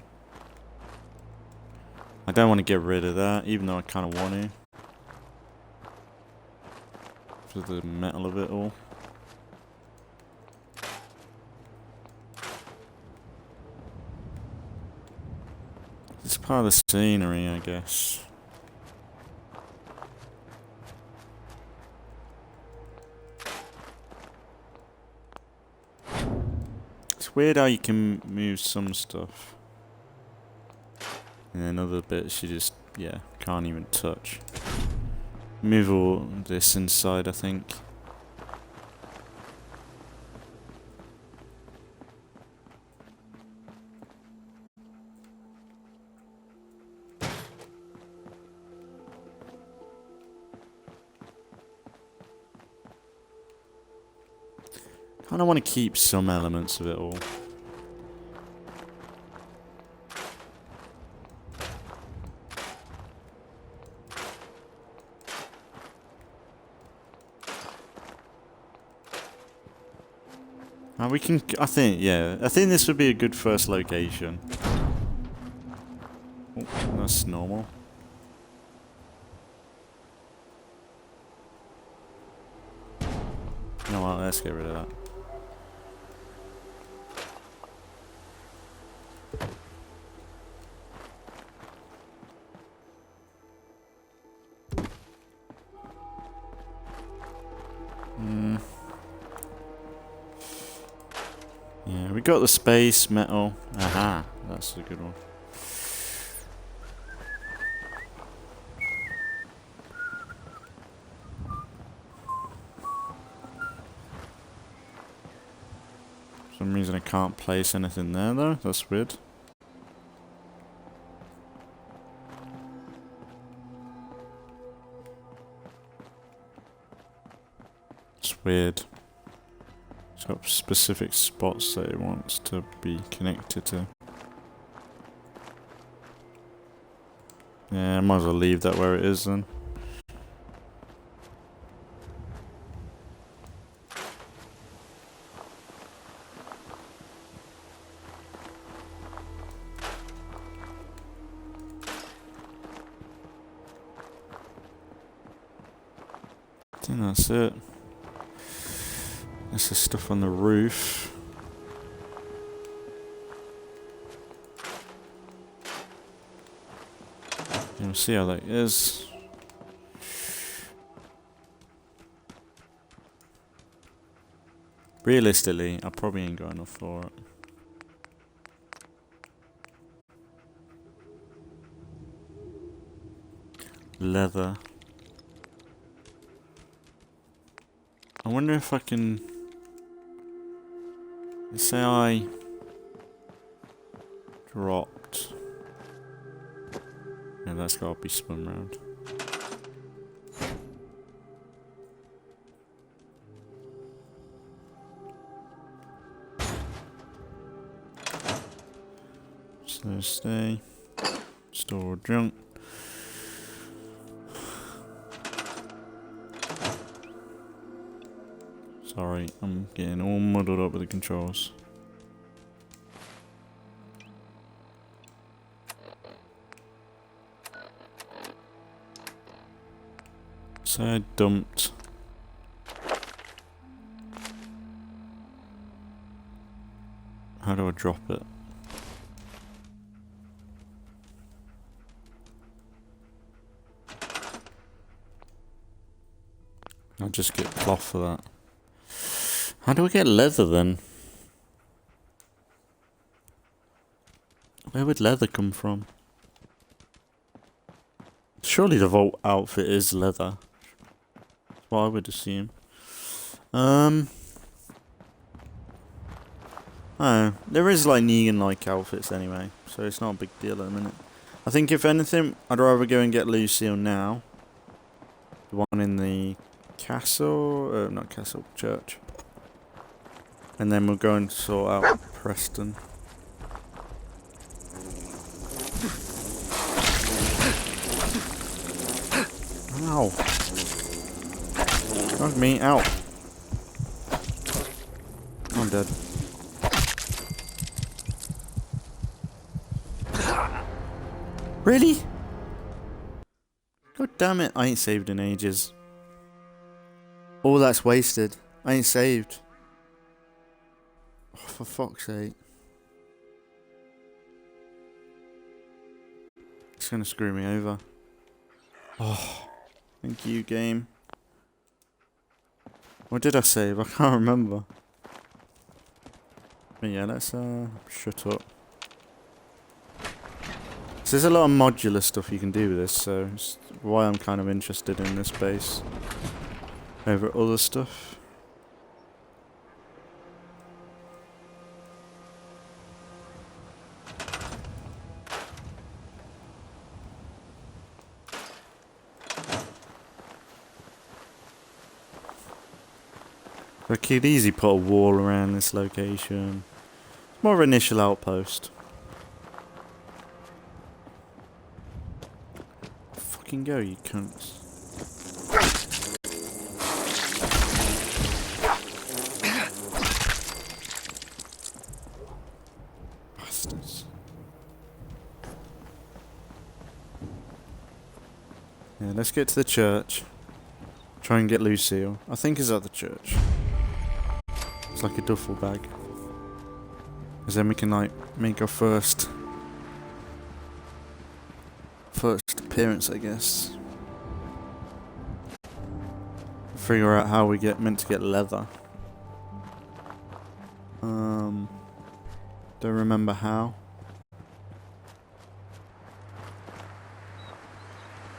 I don't want to get rid of that, even though I kind of want to. For the metal of it all. It's part of the scenery, I guess. It's weird how you can move some stuff. And then other bits you just, yeah, can't even touch. Move all this inside, I think. Kinda want to keep some elements of it all. I think this would be a good first location. Oh, that's normal. You know what, let's get rid of that. Yeah, we got the space, metal. Aha, that's a good one. For some reason I can't place anything there though, that's weird. It's weird. It's got specific spots that it wants to be connected to. Yeah, I might as well leave that where it is then. I think that's it. There's the stuff on the roof. We'll see how that is. Realistically, I probably ain't got enough for it. Leather. I wonder if I can... Let's say I... dropped... Yeah, that's gotta be spun round. So stay. Store junk. Sorry, I'm getting all muddled up with the controls. So I dumped. How do I drop it? I'll just get cloth for that. How do I get leather then? Where would leather come from? Surely the Vault outfit is leather. That's what I would assume. Oh, there is like Negan-like outfits anyway, so it's not a big deal at the minute. I think if anything, I'd rather go and get Lucille now. The one in the castle, not castle, church. And then we'll go and sort out Preston. Ow. Knock me out. I'm dead. Really? God damn it, I ain't saved in ages. All that's wasted. I ain't saved. Oh, for fuck's sake. It's gonna screw me over. Oh, thank you, game. What did I save? I can't remember. But yeah, let's shut up. So there's a lot of modular stuff you can do with this, so it's why I'm kind of interested in this base over other stuff. I could easily put a wall around this location. It's more of an initial outpost. Fucking go, you cunts. Bastards. Yeah, let's get to the church. Try and get Lucille. I think it's at the church. It's like a duffel bag. Because then we can like make our first appearance, I guess. Figure out how we meant to get leather. Don't remember how.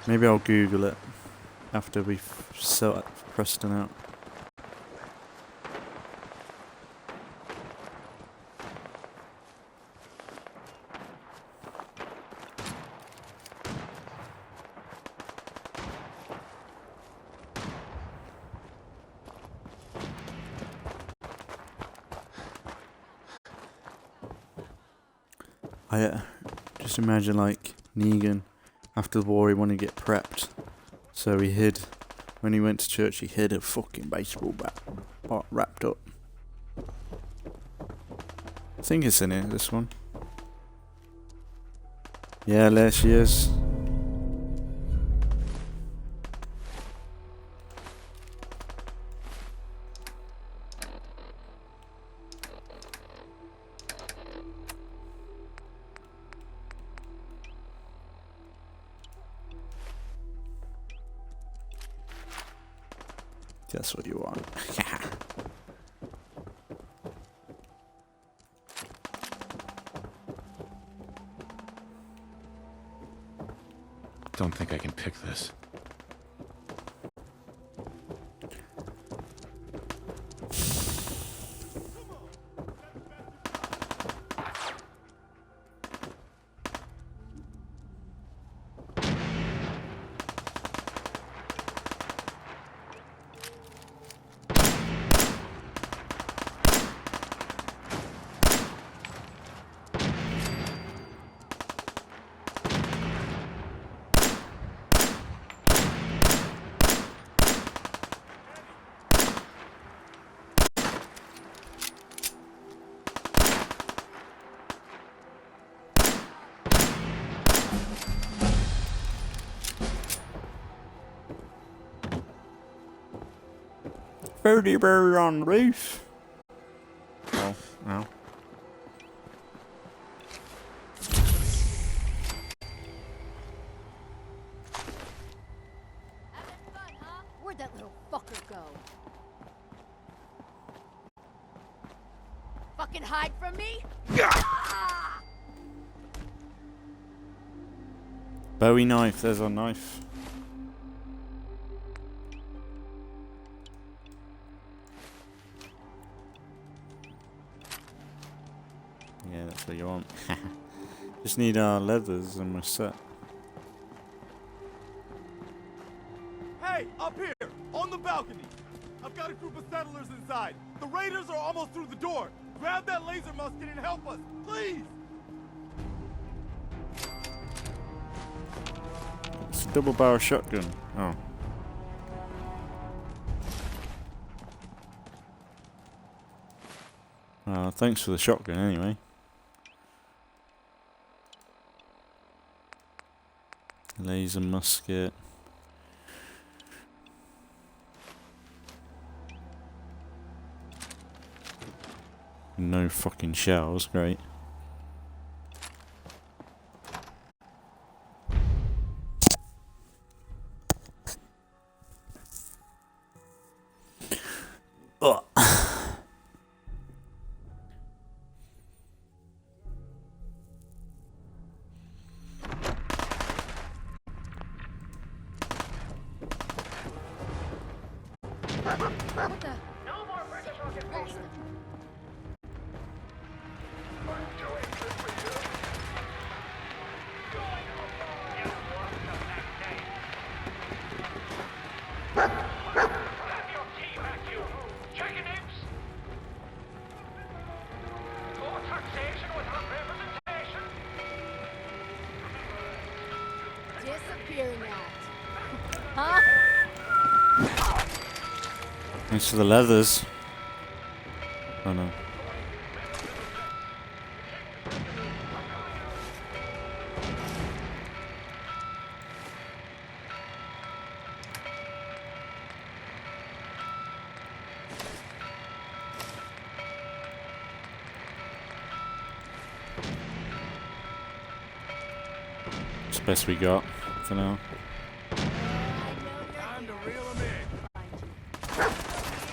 Maybe I'll Google it after we've set Preston out. I just imagine like Negan after the war he wanted to get prepped, so he hid, when he went to church he hid a fucking baseball bat wrapped up. I think it's in here, this one. Yeah, there she is. That's what you want. don't think I can pick this. Birdie bird on the roof. Oh, no. Where'd that little fucker go? Fucking hide from me? Ah! Bowie knife, there's our knife. Yeah, that's what you want. Just need our leathers and we're set. Hey, up here, on the balcony. I've got a group of settlers inside. The raiders are almost through the door. Grab that laser musket and help us, please. It's a double barrel shotgun. Oh. Thanks for the shotgun anyway. Laser musket. No fucking shells, great. Ugh. What the? No more British occupation. Disappearing act. Huh? Thanks for the leathers. Oh no. It's the best we got for now. Time to reel them in.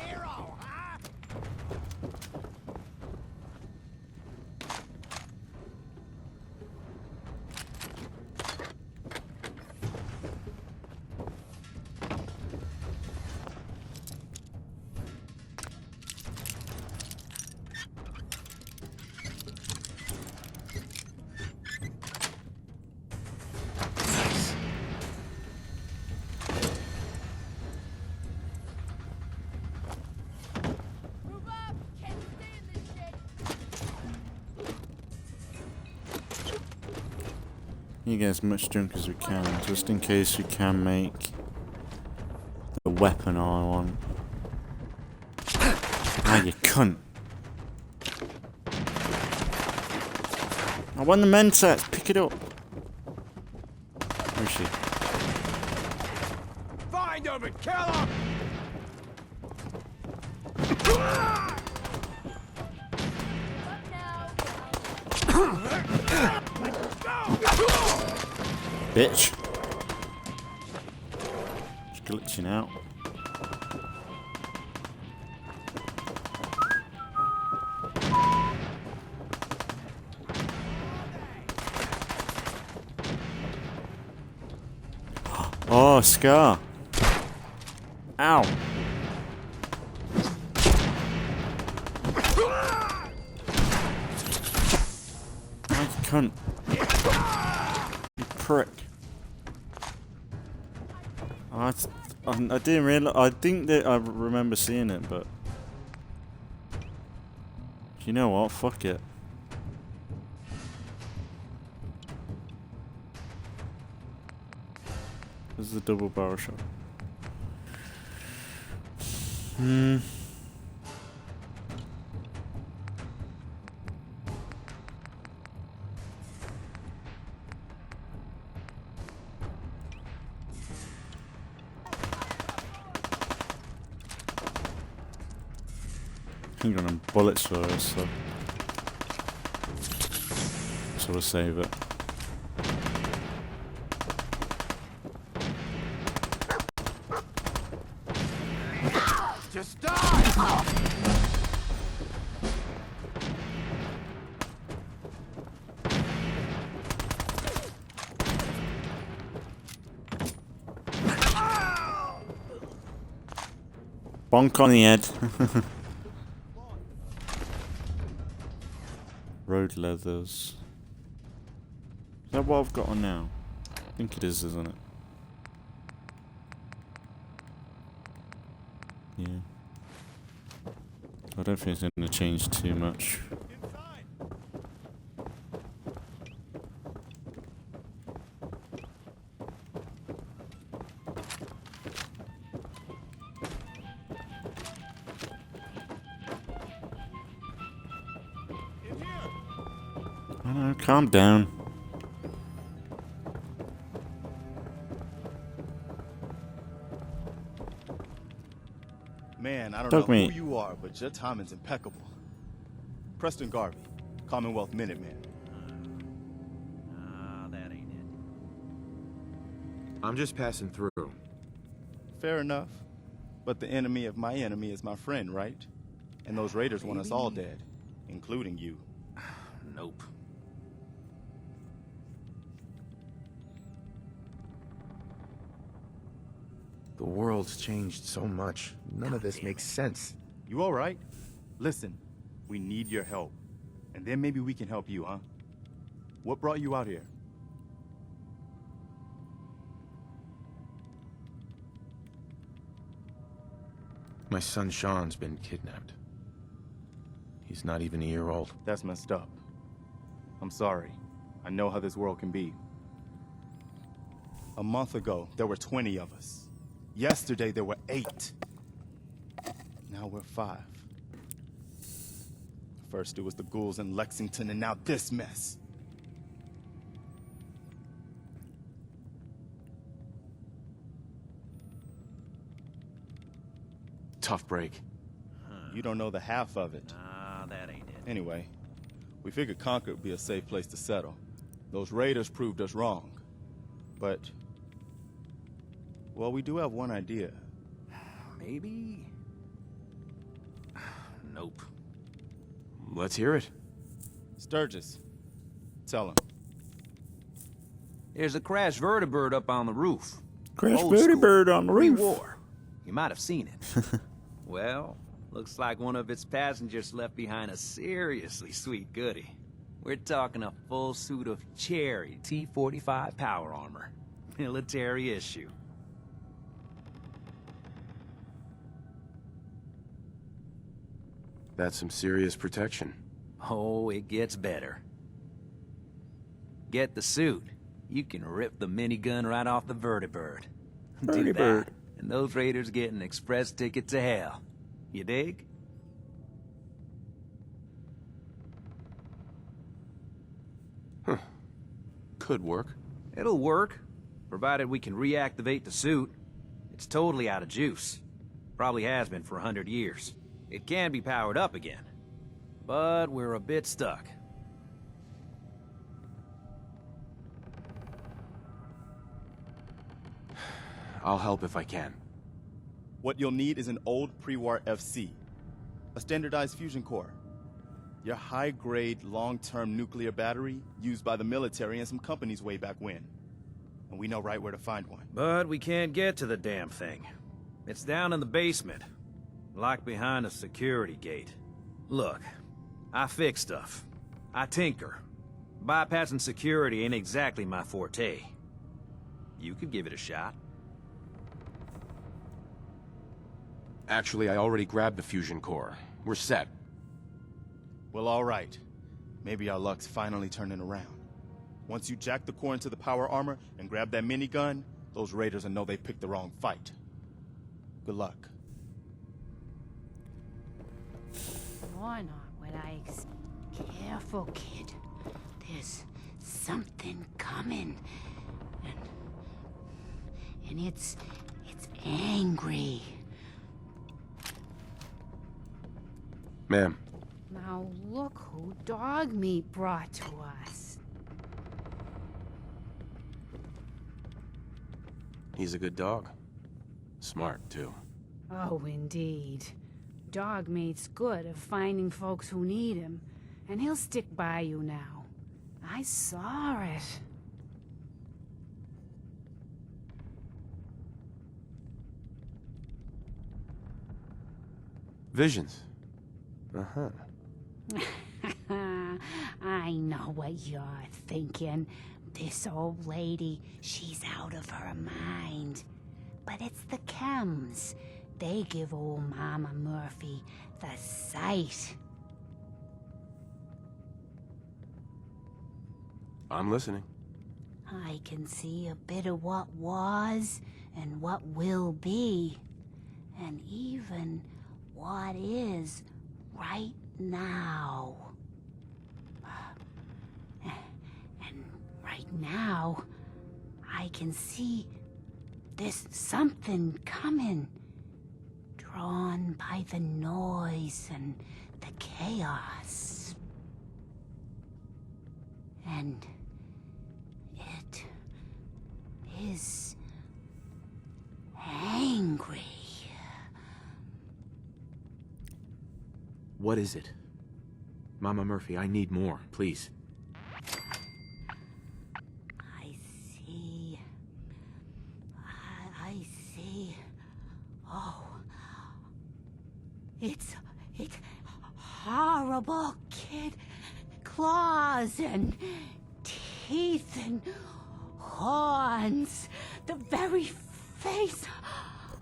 Hero, huh? You get as much junk as we can, just in case we can make the weapon I want. Ah, you cunt. I want the Mentats, pick it up. Where is she? Find him and kill him! Bitch. Just glitching out. Oh, Scar. Ow. I cunt. You prick. I didn't realize. I think that I remember seeing it, but you know what? Fuck it. This is a double barrel shot. I'm gonna bullets for us, so we'll save it. Just die! Bonk on the head. Road leathers. Is that what I've got on now? I think it is, isn't it? Yeah. I don't think it's going to change too much. I know, calm down. Man, I don't Dog know meat. who you are, but your timing's impeccable. Preston Garvey, Commonwealth Minuteman. That ain't it. I'm just passing through. Fair enough. But the enemy of my enemy is my friend, right? And those raiders want us all dead, including you. Nope. The world's changed so much. None of this makes sense. You all right? Listen, we need your help. And then maybe we can help you, huh? What brought you out here? My son Sean's been kidnapped. He's not even a year old. That's messed up. I'm sorry. I know how this world can be. A month ago, there were 20 of us. Yesterday, there were 8. Now we're 5. First, it was the ghouls in Lexington, and now this mess. Tough break. You don't know the half of it. That ain't it. Anyway, we figured Concord would be a safe place to settle. Those raiders proved us wrong. But, well, we do have one idea. Maybe? Nope. Let's hear it. Sturgis, tell him. There's a crashed vertibird up on the roof. Crashed Old school. vertibird on the roof. Pre-war. You might have seen it. Well, looks like one of its passengers left behind a seriously sweet goodie. We're talking a full suit of cherry T-45 power armor. Military issue. That's some serious protection. Oh, it gets better. Get the suit. You can rip the minigun right off the vertibird. Do that, and those raiders get an express ticket to hell. You dig? Huh. Could work. It'll work, provided we can reactivate the suit. It's totally out of juice. Probably has been for 100 years. It can be powered up again, but we're a bit stuck. I'll help if I can. What you'll need is an old pre-war FC, a standardized fusion core, your high-grade, long-term nuclear battery used by the military and some companies way back when. and we know right where to find one. But we can't get to the damn thing. It's down in the basement, locked behind a security gate. Look, I fix stuff. I tinker. Bypassing security ain't exactly my forte. You could give it a shot. Actually, I already grabbed the fusion core. We're set. Well, all right. Maybe our luck's finally turning around. Once you jack the core into the power armor and grab that minigun, those raiders will know they picked the wrong fight. Good luck. Why not when Careful, kid. There's something coming. And it's angry. Ma'am. Now look who dog meat brought to us. He's a good dog. Smart, too. Oh, indeed. Dog meat's good at finding folks who need him, and he'll stick by you now. I saw it. Visions. Uh-huh. I know what you're thinking. This old lady, she's out of her mind. But it's the chems. They give old Mama Murphy the sight. I'm listening. I can see a bit of what was and what will be. And even what is right now. And right now, I can see there's something coming, drawn by the noise and the chaos. And it is angry. What is it? Mama Murphy, I need more, please. I see. I see. Oh. It's horrible, kid. Claws and teeth and horns. The very face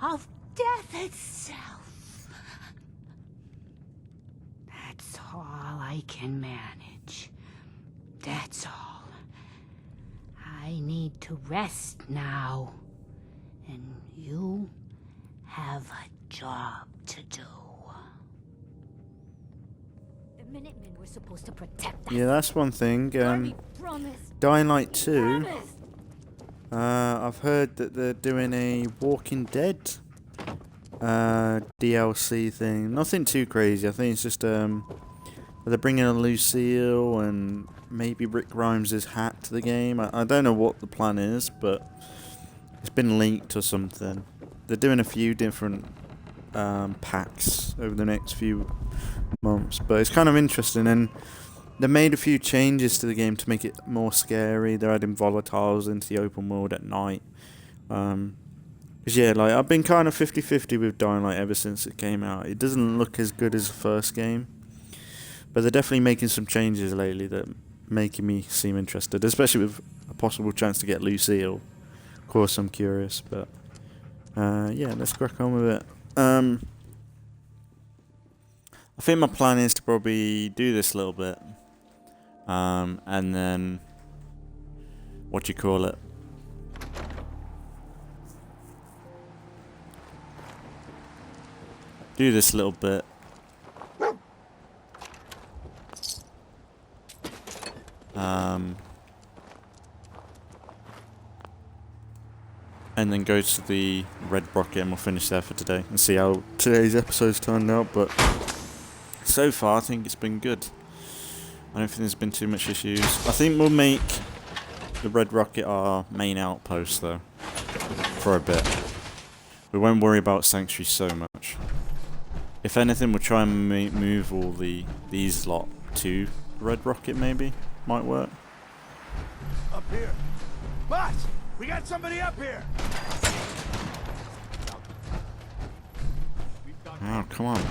of death itself. That's all I can manage. That's all. I need to rest now. And you have a job to do. The Minutemen were supposed to protect us. Yeah, that's one thing. Promise. Dying Light 2. Promise. I've heard that they're doing a Walking Dead DLC thing. Nothing too crazy. I think it's just they're bringing in Lucille and maybe Rick Grimes' hat to the game. I don't know what the plan is, but it's been leaked or something. They're doing a few different packs over the next few months, but it's kind of interesting, and they made a few changes to the game to make it more scary. They're adding volatiles into the open world at night. Yeah, like I've been kind of 50-50 with Dying Light ever since it came out. It doesn't look as good as the first game, but they're definitely making some changes lately that are making me seem interested, especially with a possible chance to get Lucille. Of course, I'm curious, but yeah, let's crack on with it. I think my plan is to probably do this a little bit, and then what you call it? Do this a little bit. And then go to the Red Rocket and we'll finish there for today and see how today's episode's turned out, but so far I think it's been good. I don't think there's been too much issues. I think we'll make the Red Rocket our main outpost though, for a bit. We won't worry about Sanctuary so much. If anything, we'll try and move all these lot to Red Rocket maybe. Might work. Up here. Boss, We got somebody up here! Oh, come on.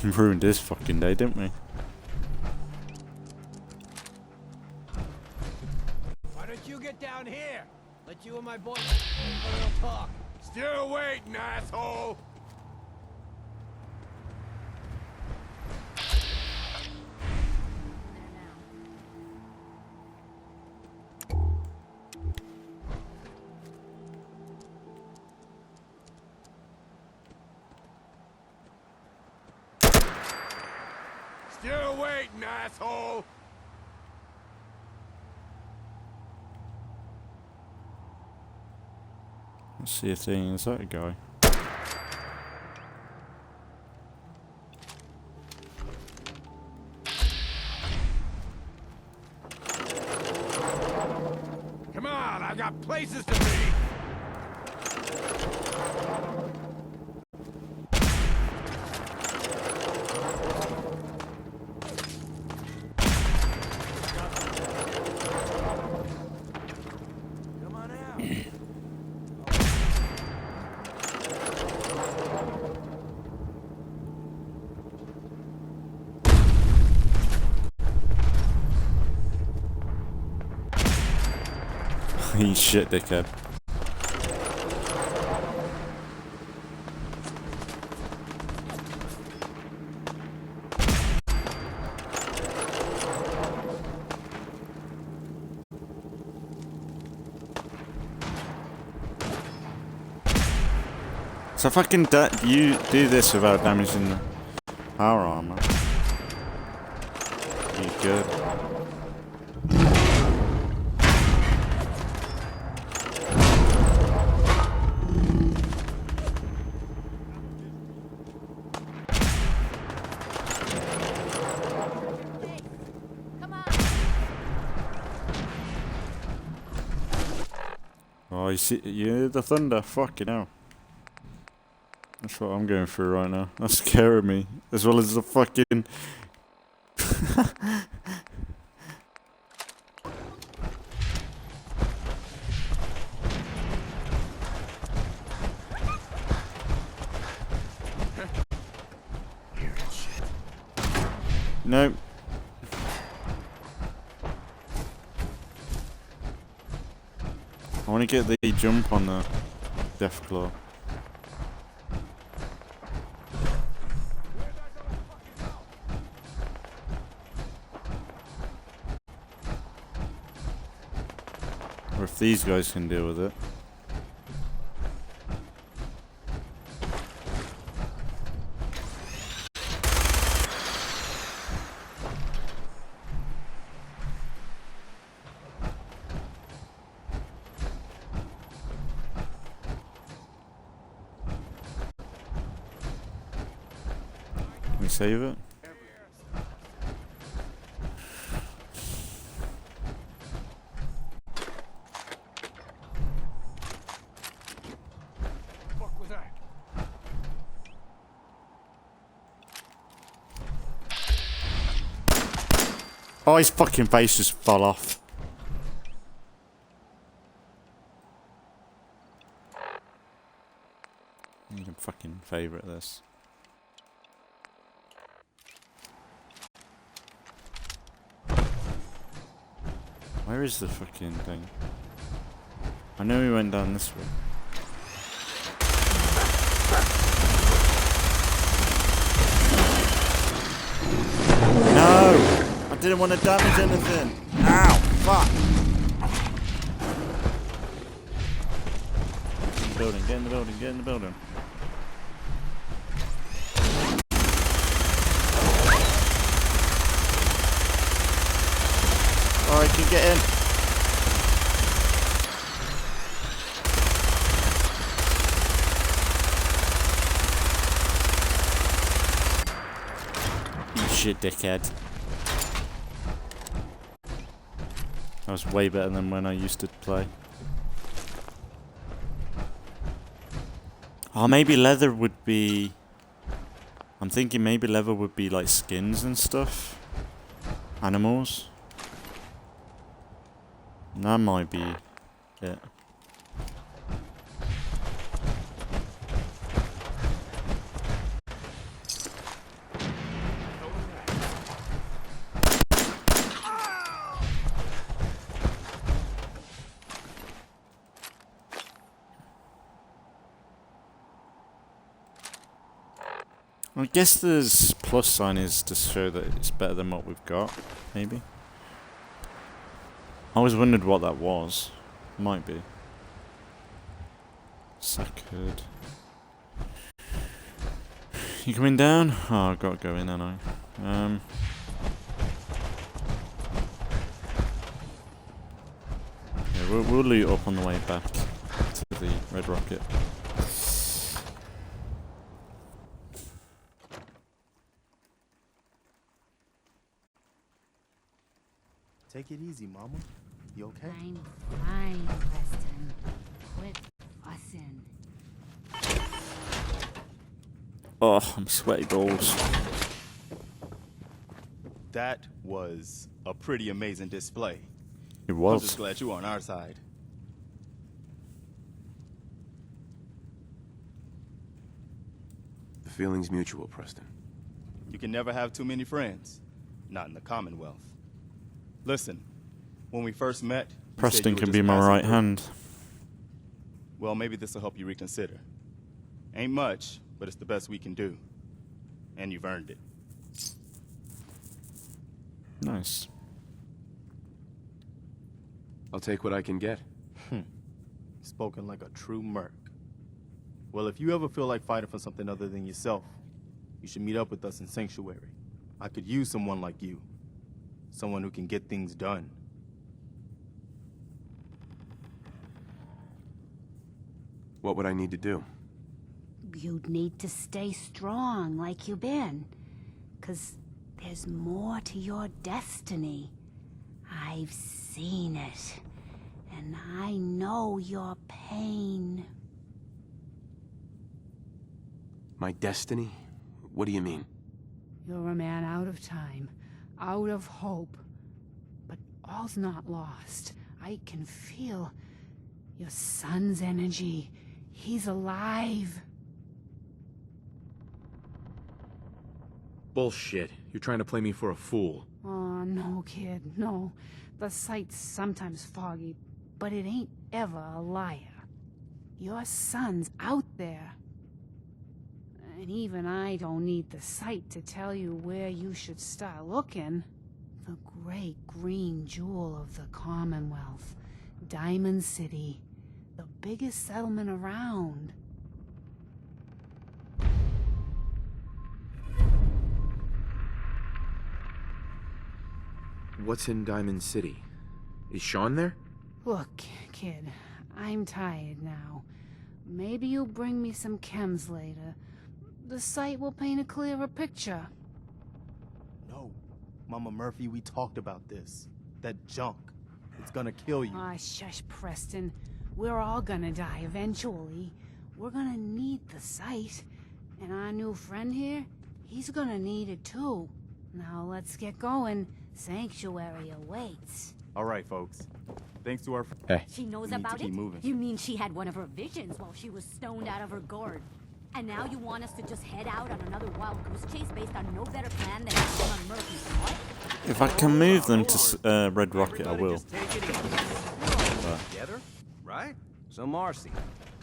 Ruined this fucking day, didn't we? Why don't you get down here? Let you and my boy have a little talk. Still waiting, asshole! Still waiting, asshole! Let's see if there's that guy. Come on, I got places to be! Eat shit, dickhead. So fucking you do this without damaging the power armor. You good. Oh, you see, you hear the thunder? Fucking hell. That's what I'm going through right now. That's scaring me. As well as the fucking... Nope. I want to get the jump on the Deathclaw. Or if these guys can deal with it. Can we save it? Fuck was that? Oh, his fucking face just fell off. You can fucking favourite this. Where is the fucking thing? I know we went down this way. No! I didn't want to damage anything! Ow! Fuck! Get in the building, get in the building, get in the building. Oh, I can get in. You shit, dickhead. That was way better than when I used to play. Oh, maybe leather would be... I'm thinking maybe leather would be like skins and stuff. Animals. That might be it. I guess there's plus sign is to show that it's better than what we've got, maybe. I always wondered what that was. Might be. Sacred. You coming down? Oh, I've got to go in, haven't I? Yeah, we'll loot up on the way back to the Red Rocket. Take it easy, Mama. You okay? I'm fine, Preston. Quit fussing. Oh, I'm sweaty balls. That was a pretty amazing display. It was. I'm just glad you're on our side. The feeling's mutual, Preston. You can never have too many friends. Not in the Commonwealth. Listen, when we first met, Preston can be my right hand. Well, maybe this will help you reconsider. Ain't much, but it's the best we can do. And you've earned it. Nice. I'll take what I can get. Spoken like a true merc. Well, if you ever feel like fighting for something other than yourself, you should meet up with us in Sanctuary. I could use someone like you. Someone who can get things done. What would I need to do? You'd need to stay strong like you've been. 'Cause there's more to your destiny. I've seen it. And I know your pain. My destiny? What do you mean? You're a man out of time, out of hope. But all's not lost. I can feel your son's energy. He's alive. Bullshit. You're trying to play me for a fool. Oh, no, kid, no. The sight's sometimes foggy, but it ain't ever a liar. Your son's out there. And even I don't need the sight to tell you where you should start looking. The great green jewel of the Commonwealth. Diamond City. The biggest settlement around. What's in Diamond City? Is Sean there? Look, kid, I'm tired now. Maybe you'll bring me some chems later. The sight will paint a clearer picture. No. Mama Murphy, we talked about this. That junk. It's gonna kill you. Ah, shush, Preston. We're all gonna die eventually. We're gonna need the sight. And our new friend here, he's gonna need it too. Now let's get going. Sanctuary awaits. All right, folks. Thanks to our... Hey. She knows We need to about keep it? moving. You mean she had one of her visions while she was stoned out of her gourd? And now you want us to just head out on another wild goose chase based on no better plan than Mama Murphy's what? If I can move them to Red Rocket, I will. Together, right? So, Marcy,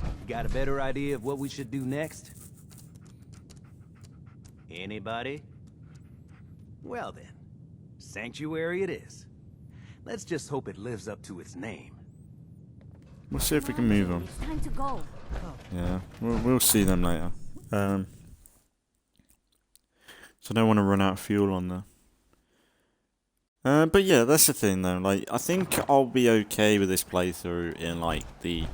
you got a better idea of what we should do next? Anybody? Well then, Sanctuary it is. Let's just hope it lives up to its name. We'll see if we can move them. It's time to go. Yeah, we'll see them later. So I don't want to run out of fuel on there. But yeah, that's the thing though. Like, I think I'll be okay with this playthrough in like the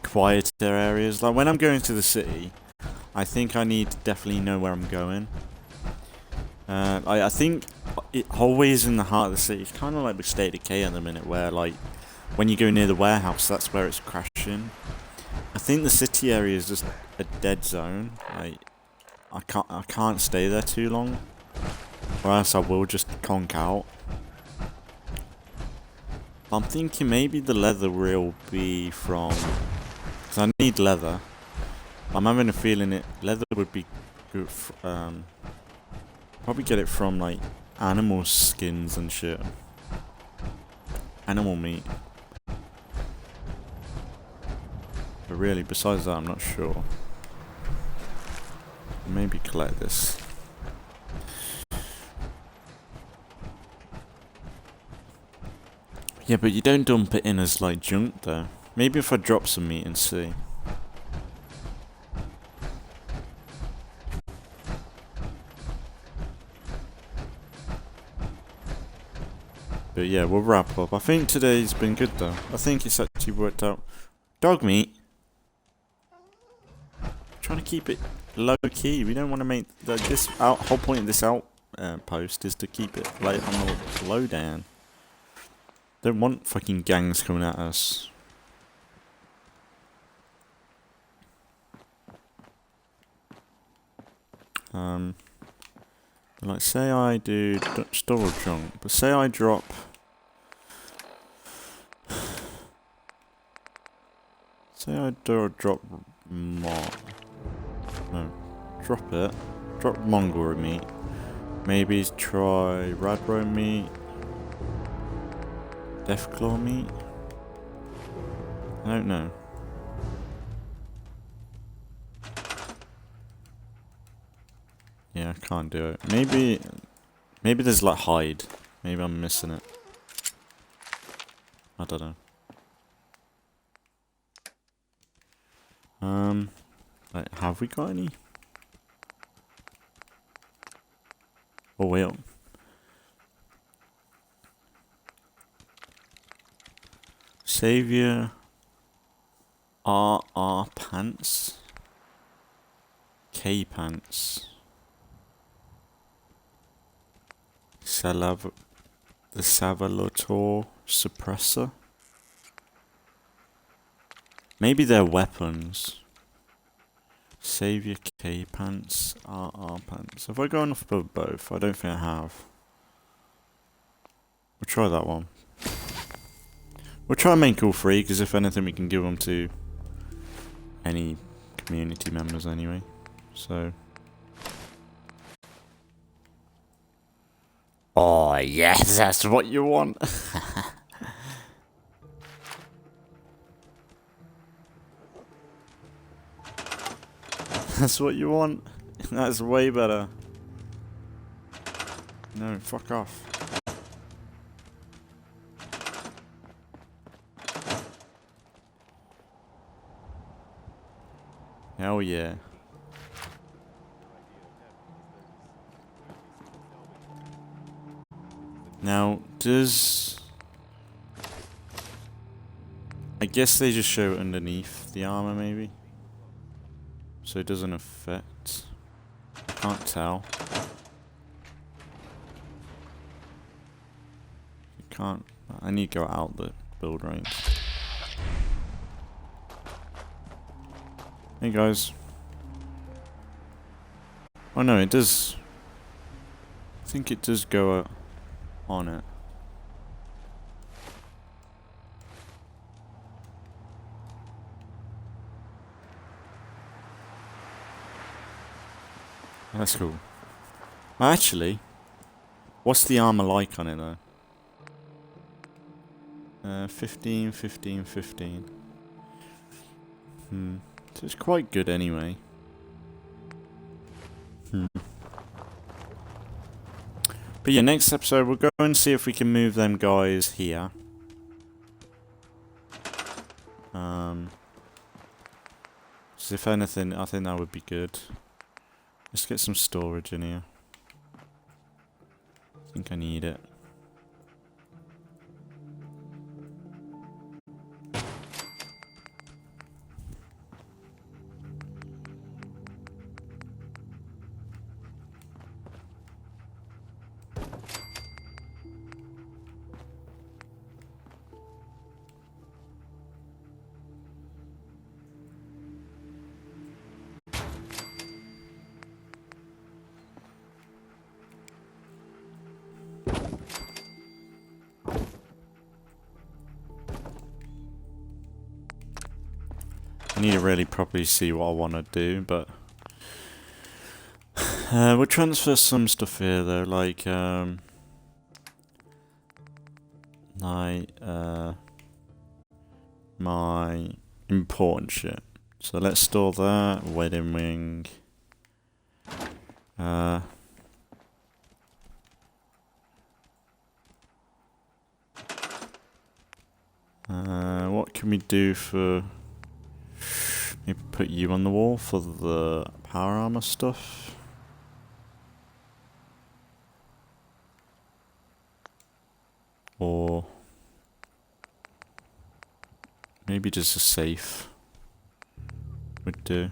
quieter areas. Like when I'm going to the city, I think I need to definitely know where I'm going. I think it always in the heart of the city. It's kind of like with State of Decay at the minute, where like when you go near the warehouse, that's where it's crashing. I think the city area is just a dead zone. Like, I can't stay there too long, or else I will just conk out. I'm thinking maybe the leather will be from, because I need leather. I'm having a feeling leather would be good. Probably get it from like animal skins and shit. Animal meat. But really, besides that, I'm not sure. Maybe collect this. Yeah, but you don't dump it in as like junk though. Maybe if I drop some meat and see. But yeah, we'll wrap up. I think today's been good though. I think it's actually worked out. Dog meat. Trying to keep it low key. We don't want to make this whole point of this outpost is to keep it like on the low down. Don't want fucking gangs coming at us. Like say I do store junk, but say I drop. Say I drop more. No, drop it. Drop mongrel meat. Maybe try radbro meat. Deathclaw meat. I don't know. Yeah, I can't do it. Maybe there's like hide. Maybe I'm missing it. I don't know. Like, have we got any? Oh wait. Savior. R pants. K pants. The Savalator suppressor. Maybe they're weapons. Savior K pants, RR pants. Have I gone off for both? I don't think I have. We'll try that one. We'll try and make all three, because if anything we can give them to any community members anyway. So. Oh yes, that's what you want. That's what you want. That's way better. No, fuck off. Hell yeah. Now, I guess they just show it underneath the armor, maybe? So it doesn't affect... I can't tell. Can't... I need to go out the build range. Hey guys. Oh no, it does... I think it does go on it. That's cool. Actually, what's the armor like on it though? 15, 15, 15. So it's quite good anyway. But yeah, next episode we'll go and see if we can move them guys here. Because if anything, I think that would be good. Let's get some storage in here. I think I need it. need to really properly see what I want to do, but we'll transfer some stuff here though, like my important shit. So let's store that. Wedding ring. What can we do for... Maybe put you on the wall for the power armor stuff. Or... maybe just a safe would do.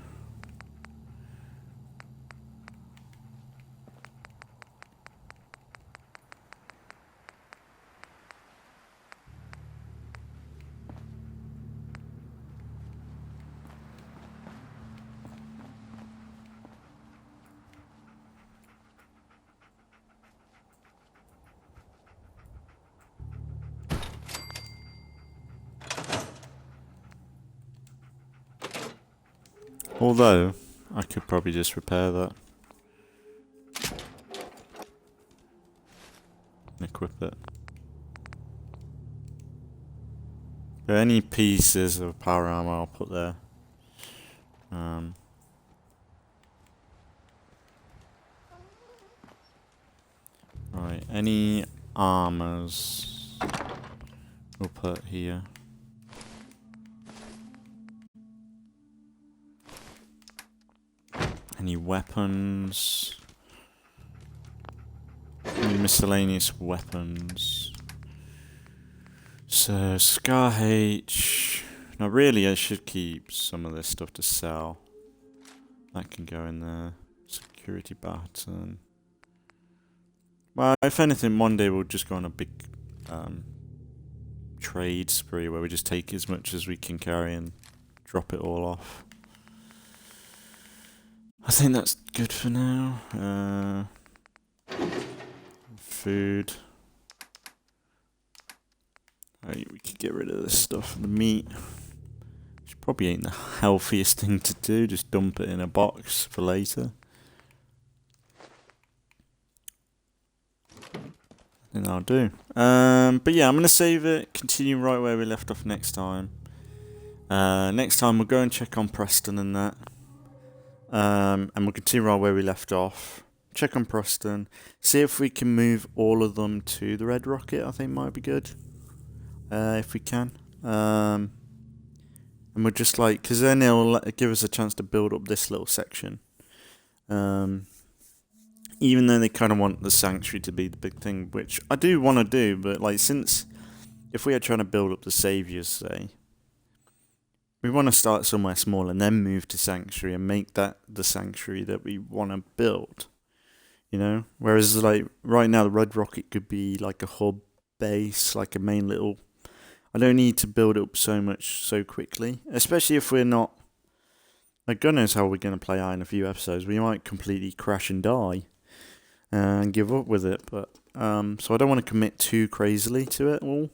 Although, I could probably just repair that. And equip it. Any pieces of power armor I'll put there. Right, any armors we'll put here. Any weapons? Any miscellaneous weapons? So, Scar H. Now, really, I should keep some of this stuff to sell. That can go in there. Security button. Well, if anything, one day we'll just go on a big trade spree where we just take as much as we can carry and drop it all off. I think that's good for now. Food. Right, we could get rid of this stuff, the meat. Which probably ain't the healthiest thing to do, just dump it in a box for later. I think that'll do. But yeah, I'm going to save it, continue right where we left off next time. Next time we'll go and check on Preston and that. And we'll continue right where we left off. Check on Preston. See if we can move all of them to the Red Rocket. I think might be good. If we can. And we'll just like... because then it'll give us a chance to build up this little section. Even though they kind of want the Sanctuary to be the big thing. Which I do want to do. But like since... if we are trying to build up the Saviors, say... we want to start somewhere small and then move to Sanctuary and make that the Sanctuary that we want to build. You know? Whereas, like, right now, the Red Rocket could be like a hub base, like a main little... I don't need to build up so much so quickly. Especially if we're not... like, God knows how we're going to play out in a few episodes. We might completely crash and die. And give up with it. But so I don't want to commit too crazily to it all.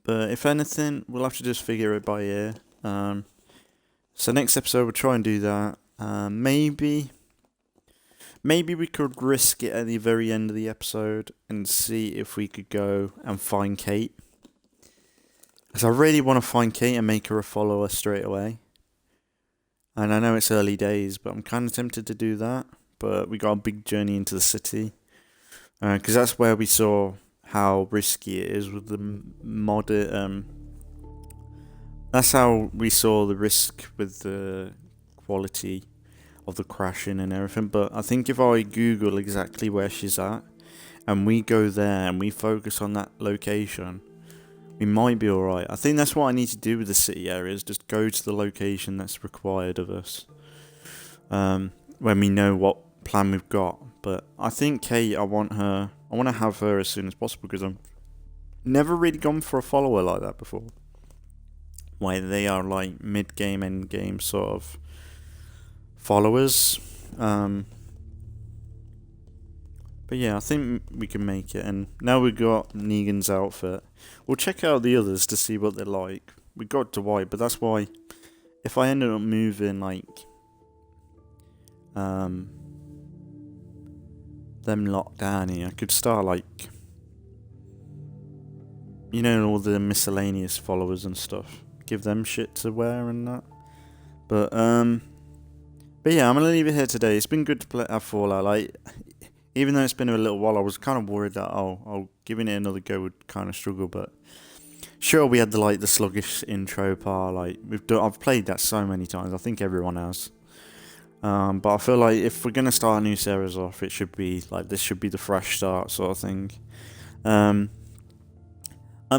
But if anything, we'll have to just figure it by ear. So next episode, we'll try and do that. Maybe we could risk it at the very end of the episode and see if we could go and find Kate. Because I really want to find Kate and make her a follower straight away. And I know it's early days, but I'm kind of tempted to do that. But we got a big journey into the city. Because that's where we saw... how risky it is with the mod. That's how we saw the risk with the quality of the crashing and everything. But I think if I Google exactly where she's at and we go there and we focus on that location, we might be alright. I think that's what I need to do with the city areas. Just go to the location that's required of us. When we know what plan we've got. But I think Kate, I want to have her as soon as possible because I've never really gone for a follower like that before. Where they are like mid-game, end-game sort of followers. But But yeah, I think we can make it. And now we've got Negan's outfit. We'll check out the others to see what they're like. We got Dwight, but that's why if I ended up moving like them locked down here, I could start like, you know, all the miscellaneous followers and stuff. Give them shit to wear and that. But yeah, I'm gonna leave it here today. It's been good to play Fallout. Like, even though it's been a little while, I was kind of worried that giving it another go would kind of struggle. But sure, we had the sluggish intro part. Like I've played that so many times. I think everyone has. But I feel like if we're gonna start a new series off, it should be like this should be the fresh start sort of thing. I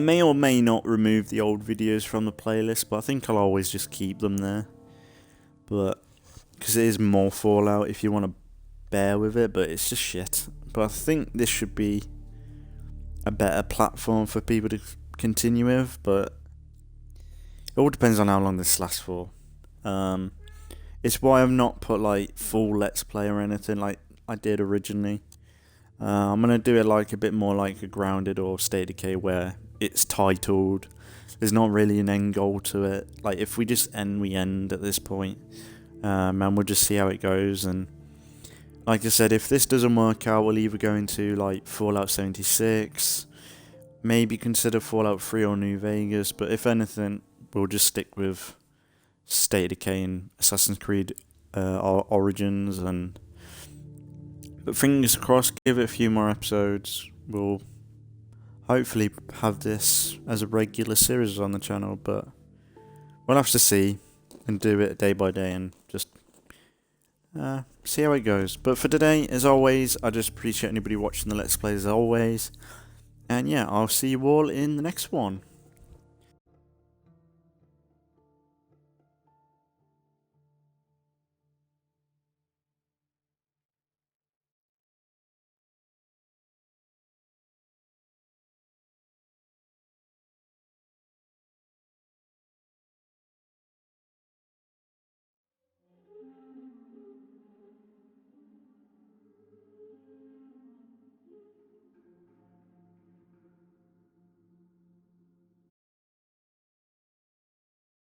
may or may not remove the old videos from the playlist, but I think I'll always just keep them there. But because it is more Fallout, if you want to bear with it, but it's just shit. But I think this should be a better platform for people to continue with, but it all depends on how long this lasts for. It's why I've not put like full Let's Play or anything like I did originally. I'm gonna do it like a bit more like a Grounded or State of Decay where it's titled. There's not really an end goal to it. Like if we just end, we end at this point. And we'll just see how it goes. And like I said, if this doesn't work out, we'll either go into like Fallout 76, maybe consider Fallout 3 or New Vegas. But if anything, we'll just stick with State of Decay and Assassin's Creed Origins. But fingers crossed, give it a few more episodes. We'll hopefully have this as a regular series on the channel, but we'll have to see and do it day by day and just see how it goes. But for today, as always, I just appreciate anybody watching the Let's Play as always. And yeah, I'll see you all in the next one.